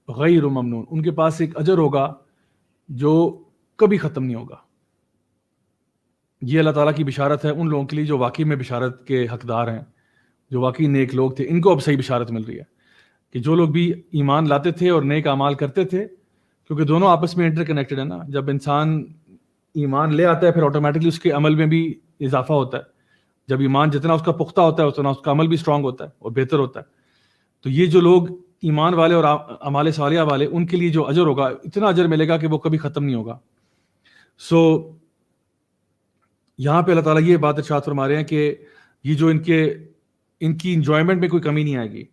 غیر ممنون، ان کے پاس ایک اجر ہوگا جو کبھی ختم نہیں ہوگا۔ یہ اللہ تعالیٰ کی بشارت ہے ان لوگوں کے لیے جو واقعی میں بشارت کے حقدار ہیں، جو واقعی نیک لوگ تھے، ان کو اب صحیح بشارت مل رہی ہے کہ جو لوگ بھی ایمان لاتے تھے اور نیک اعمال کرتے تھے، کیونکہ دونوں آپس میں انٹر کنیکٹڈ ہیں نا، جب انسان ایمان لے آتا ہے پھر آٹومیٹکلی اس کے عمل میں بھی اضافہ ہوتا ہے، جب ایمان جتنا اس کا پختہ ہوتا ہے اتنا اس کا عمل بھی اسٹرانگ ہوتا ہے اور بہتر ہوتا ہے۔ تو یہ جو لوگ ایمان والے اور اعمال صالحہ والے، ان کے لیے جو اجر ہوگا، اتنا اجر ملے گا کہ وہ کبھی ختم نہیں ہوگا۔ سو یہاں پہ اللہ تعالیٰ یہ بات ارشاد فرما رہے ہیں کہ یہ جو ان کی انجوائمنٹ میں کوئی کمی نہیں آئے گی،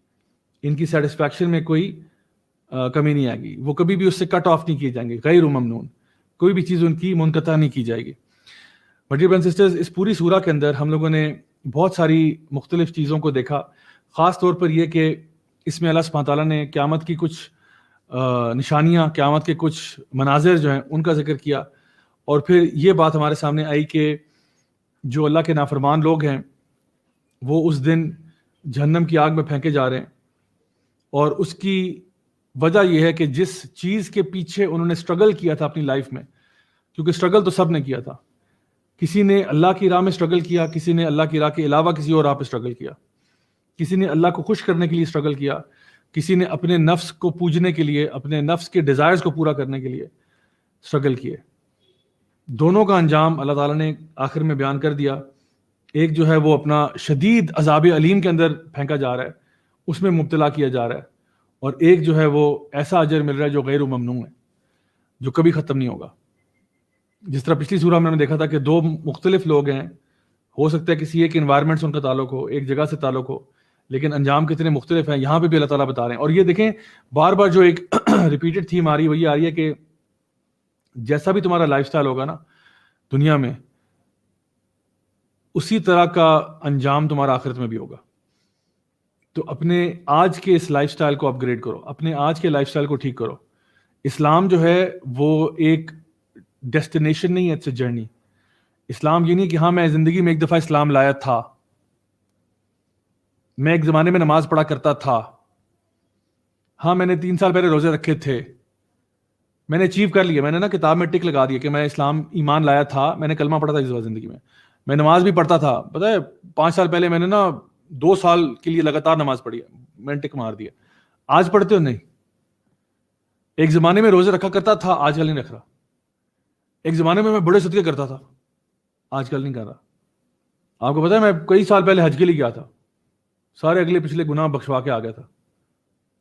ان کی سیٹسفیکشن میں کوئی کمی نہیں آئے گی، وہ کبھی بھی اس سے کٹ آف نہیں کیے جائیں گے، غیر ممنون، کوئی بھی چیز ان کی منقطع نہیں کی جائے گی۔ ڈیئر برادرز اینڈ سسٹرز، اس پوری سورہ کے اندر ہم لوگوں نے بہت ساری مختلف چیزوں کو دیکھا، خاص طور پر یہ کہ اس میں اللہ سبحانہ تعالیٰ نے قیامت کی کچھ نشانیاں، قیامت کے کچھ مناظر جو ہیں ان کا ذکر کیا، اور پھر یہ بات ہمارے سامنے آئی کہ جو اللہ کے نافرمان لوگ ہیں وہ اس دن جہنم کی آگ میں پھینکے جا رہے ہیں، اور اس کی وجہ یہ ہے کہ جس چیز کے پیچھے انہوں نے اسٹرگل کیا تھا اپنی لائف میں، کیونکہ اسٹرگل تو سب نے کیا تھا، کسی نے اللہ کی راہ میں اسٹرگل کیا، کسی نے اللہ کی راہ کے علاوہ کسی اور راہ پہ اسٹرگل کیا، کسی نے اللہ کو خوش کرنے کے لیے اسٹرگل کیا، کسی نے اپنے نفس کو پوجنے کے لیے، اپنے نفس کے ڈیزائرز کو پورا کرنے کے لیے اسٹرگل کیے۔ دونوں کا انجام اللہ تعالیٰ نے آخر میں بیان کر دیا، ایک جو ہے وہ اپنا شدید عذاب علیم کے اندر پھینکا جا رہا ہے، اس میں مبتلا کیا جا رہا ہے، اور ایک جو ہے وہ ایسا اجر مل رہا ہے جو غیر ممنون ہے، جو کبھی ختم نہیں ہوگا۔ جس طرح پچھلی سورہ میں نے دیکھا تھا کہ دو مختلف لوگ ہیں، ہو سکتا ہے کسی ایک انوائرمنٹ سے ان کا تعلق ہو، ایک جگہ سے تعلق ہو، لیکن انجام کتنے مختلف ہیں، یہاں پہ بھی اللہ تعالیٰ بتا رہے ہیں۔ اور یہ دیکھیں بار بار جو ایک ریپیٹڈ تھیم آ رہی ہے وہ یہ آ رہی ہے کہ جیسا بھی تمہارا لائف سٹائل ہوگا نا دنیا میں، اسی طرح کا انجام تمہارا آخرت میں بھی ہوگا۔ تو اپنے آج کے اس لائف سٹائل کو اپ گریڈ کرو، اپنے آج کے لائف سٹائل کو ٹھیک کرو۔ اسلام جو ہے وہ ایک ڈیسٹینیشن نہیں ہے، اٹس اے جرنی۔ اسلام یہ نہیں کہ ہاں میں زندگی میں ایک دفعہ اسلام لایا تھا، میں ایک زمانے میں نماز پڑھا کرتا تھا، ہاں میں نے 3 سال پہلے روزے رکھے تھے، میں نے اچیو کر لیا، میں نے نا کتاب میں ٹک لگا دیا کہ میں اسلام ایمان لایا تھا، میں نے کلمہ پڑھا تھا اس وقت زندگی میں نماز بھی پڑھتا تھا، پتہ ہے 5 سال پہلے میں نے نا 2 سال کے لیے لگاتار نماز پڑھی ہے، میں نے ٹک مار دیا۔ آج پڑھتے ہو؟ نہیں۔ ایک زمانے میں روزے رکھا کرتا تھا، آج کل نہیں رکھ رہا۔ ایک زمانے میں بڑے صدقے کرتا تھا، آج کل نہیں کر رہا۔ آپ کو پتہ ہے میں کئی سال پہلے حج کے لیے گیا تھا، سارے اگلے پچھلے گناہ بخشوا کے آ گیا تھا،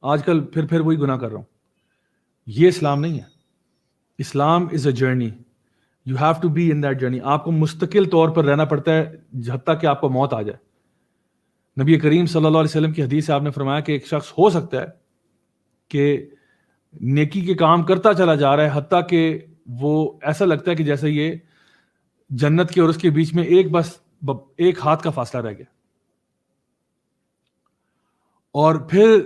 آج کل پھر وہی گناہ کر رہا ہوں۔ یہ اسلام نہیں ہے۔ Islam is a journey, you have to be in that journey. آپ کو مستقل طور پر رہنا پڑتا ہے حتیٰ کہ آپ کو موت آ جائے۔ نبی کریم صلی اللہ علیہ وسلم کی حدیث سے آپ نے فرمایا کہ ایک شخص ہو سکتا ہے کہ نیکی کے کام کرتا چلا جا رہا ہے حتیٰ کہ وہ ایسا لگتا ہے کہ جیسے یہ جنت کے اور اس کے بیچ میں ایک ہاتھ کا فاصلہ رہ گیا، اور پھر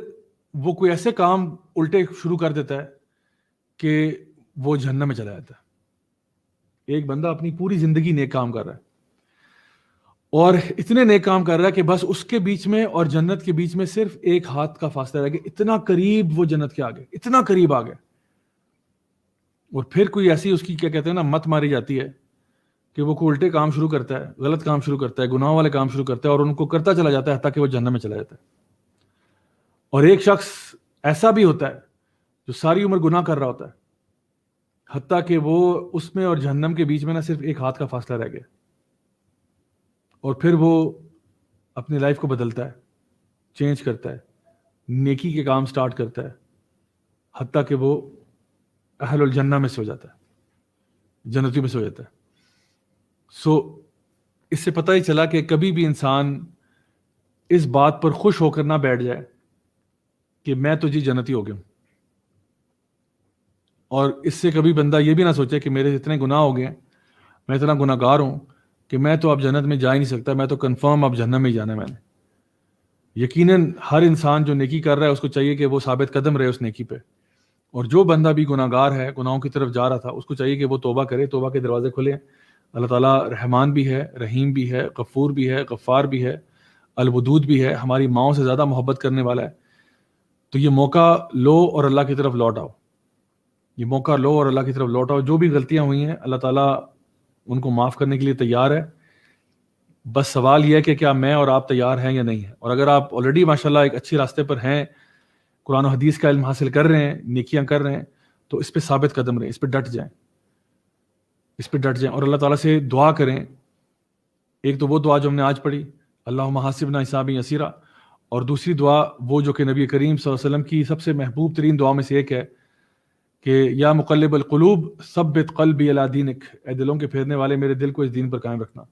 وہ کوئی ایسے کام الٹے شروع کر دیتا ہے کہ وہ جہنم میں چلا جاتا ہے۔ ایک بندہ اپنی پوری زندگی نیک کام کر رہا ہے، اور اتنے نیک کام کر رہا ہے کہ بس اس کے بیچ میں اور جنت کے بیچ میں صرف ایک ہاتھ کا فاصلہ رہ گیا، اتنا قریب وہ جنت کے آگے، اتنا قریب آ گئے۔ اور پھر کوئی ایسی اس کی کیا کہتے ہیں نا مت ماری جاتی ہے کہ وہ کوئی الٹے کام شروع کرتا ہے، غلط کام شروع کرتا ہے، گناہوں والے کام شروع کرتا ہے، اور ان کو کرتا چلا جاتا ہے حتیٰ کہ وہ جہنم میں چلا جاتا ہے۔ اور ایک شخص ایسا بھی ہوتا ہے جو ساری عمر گناہ کر رہا ہوتا ہے حتیٰ کہ وہ اس میں اور جہنم کے بیچ میں نہ صرف ایک ہاتھ کا فاصلہ رہ گیا، اور پھر وہ اپنی لائف کو بدلتا ہے، چینج کرتا ہے، نیکی کے کام سٹارٹ کرتا ہے، حتیٰ کہ وہ اہل الجنہ میں سے ہو جاتا ہے، جنتی میں سے ہو جاتا ہے۔ سو اس سے پتہ ہی چلا کہ کبھی بھی انسان اس بات پر خوش ہو کر نہ بیٹھ جائے کہ میں تو جی جنتی ہو گیا ہوں، اور اس سے کبھی بندہ یہ بھی نہ سوچے کہ میرے اتنے گناہ ہو گئے ہیں، میں اتنا گناہ گار ہوں کہ میں تو اب جنت میں جا ہی نہیں سکتا، میں تو کنفرم اب جہنم میں ہی جانا ہے میں نے۔ یقیناً ہر انسان جو نیکی کر رہا ہے اس کو چاہیے کہ وہ ثابت قدم رہے اس نیکی پہ، اور جو بندہ بھی گناہ گار ہے، گناہوں کی طرف جا رہا تھا، اس کو چاہیے کہ وہ توبہ کرے، توبہ کے دروازے کھلے۔ اللہ تعالیٰ رحمان بھی ہے، رحیم بھی ہے، غفور بھی ہے، غفار بھی ہے، الودود بھی ہے، ہماری ماؤں سے زیادہ محبت کرنے والا ہے. تو یہ موقع لو اور اللہ کی طرف لوٹ آؤ، یہ موقع لو اور اللہ کی طرف لوٹ آؤ. جو بھی غلطیاں ہوئی ہیں اللہ تعالیٰ ان کو معاف کرنے کے لیے تیار ہے. بس سوال یہ ہے کہ کیا میں اور آپ تیار ہیں یا نہیں ہیں. اور اگر آپ آلریڈی ماشاءاللہ ایک اچھی راستے پر ہیں، قرآن و حدیث کا علم حاصل کر رہے ہیں، نیکیاں کر رہے ہیں، تو اس پہ ثابت قدم رہیں، اس پہ ڈٹ جائیں، اس پہ ڈٹ جائیں اور اللہ تعالیٰ سے دعا کریں. ایک تو وہ دعا جو ہم نے آج پڑھی، اللہم حاسبنا حسابا یسیرا، اور دوسری دعا وہ جو کہ نبی کریم صلی اللہ علیہ وسلم کی سب سے محبوب ترین دعا میں سے ایک ہے کہ یا مقلب القلوب ثبت قلبی علی دینک، اے دلوں کے پھیرنے والے میرے دل کو اس دین پر قائم رکھنا.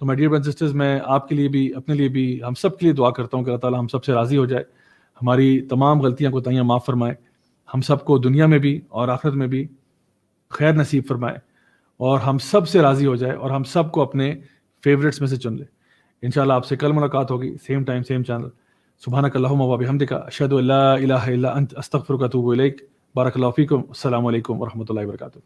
تو my dear brothers and sisters, میں آپ کے لیے بھی، اپنے لیے بھی، ہم سب کے لیے دعا کرتا ہوں کہ اللہ تعالیٰ ہم سب سے راضی ہو جائے، ہماری تمام غلطیاں کوتاہیاں معاف فرمائے، ہم سب کو دنیا میں بھی اور آخرت میں بھی خیر نصیب فرمائے، اور ہم سب سے راضی ہو جائے اور ہم سب کو اپنے فیوریٹس میں سے چن لے. انشاءاللہ آپ سے کل ملاقات ہوگی، سیم ٹائم سیم چینل. سبحانک اللہم و بحمدک، اشہد ان لا الہ الا انت، استغفرک و اتوب الیک. بارک اللہ فیکم. السلام علیکم ورحمۃ اللہ وبرکاتہ.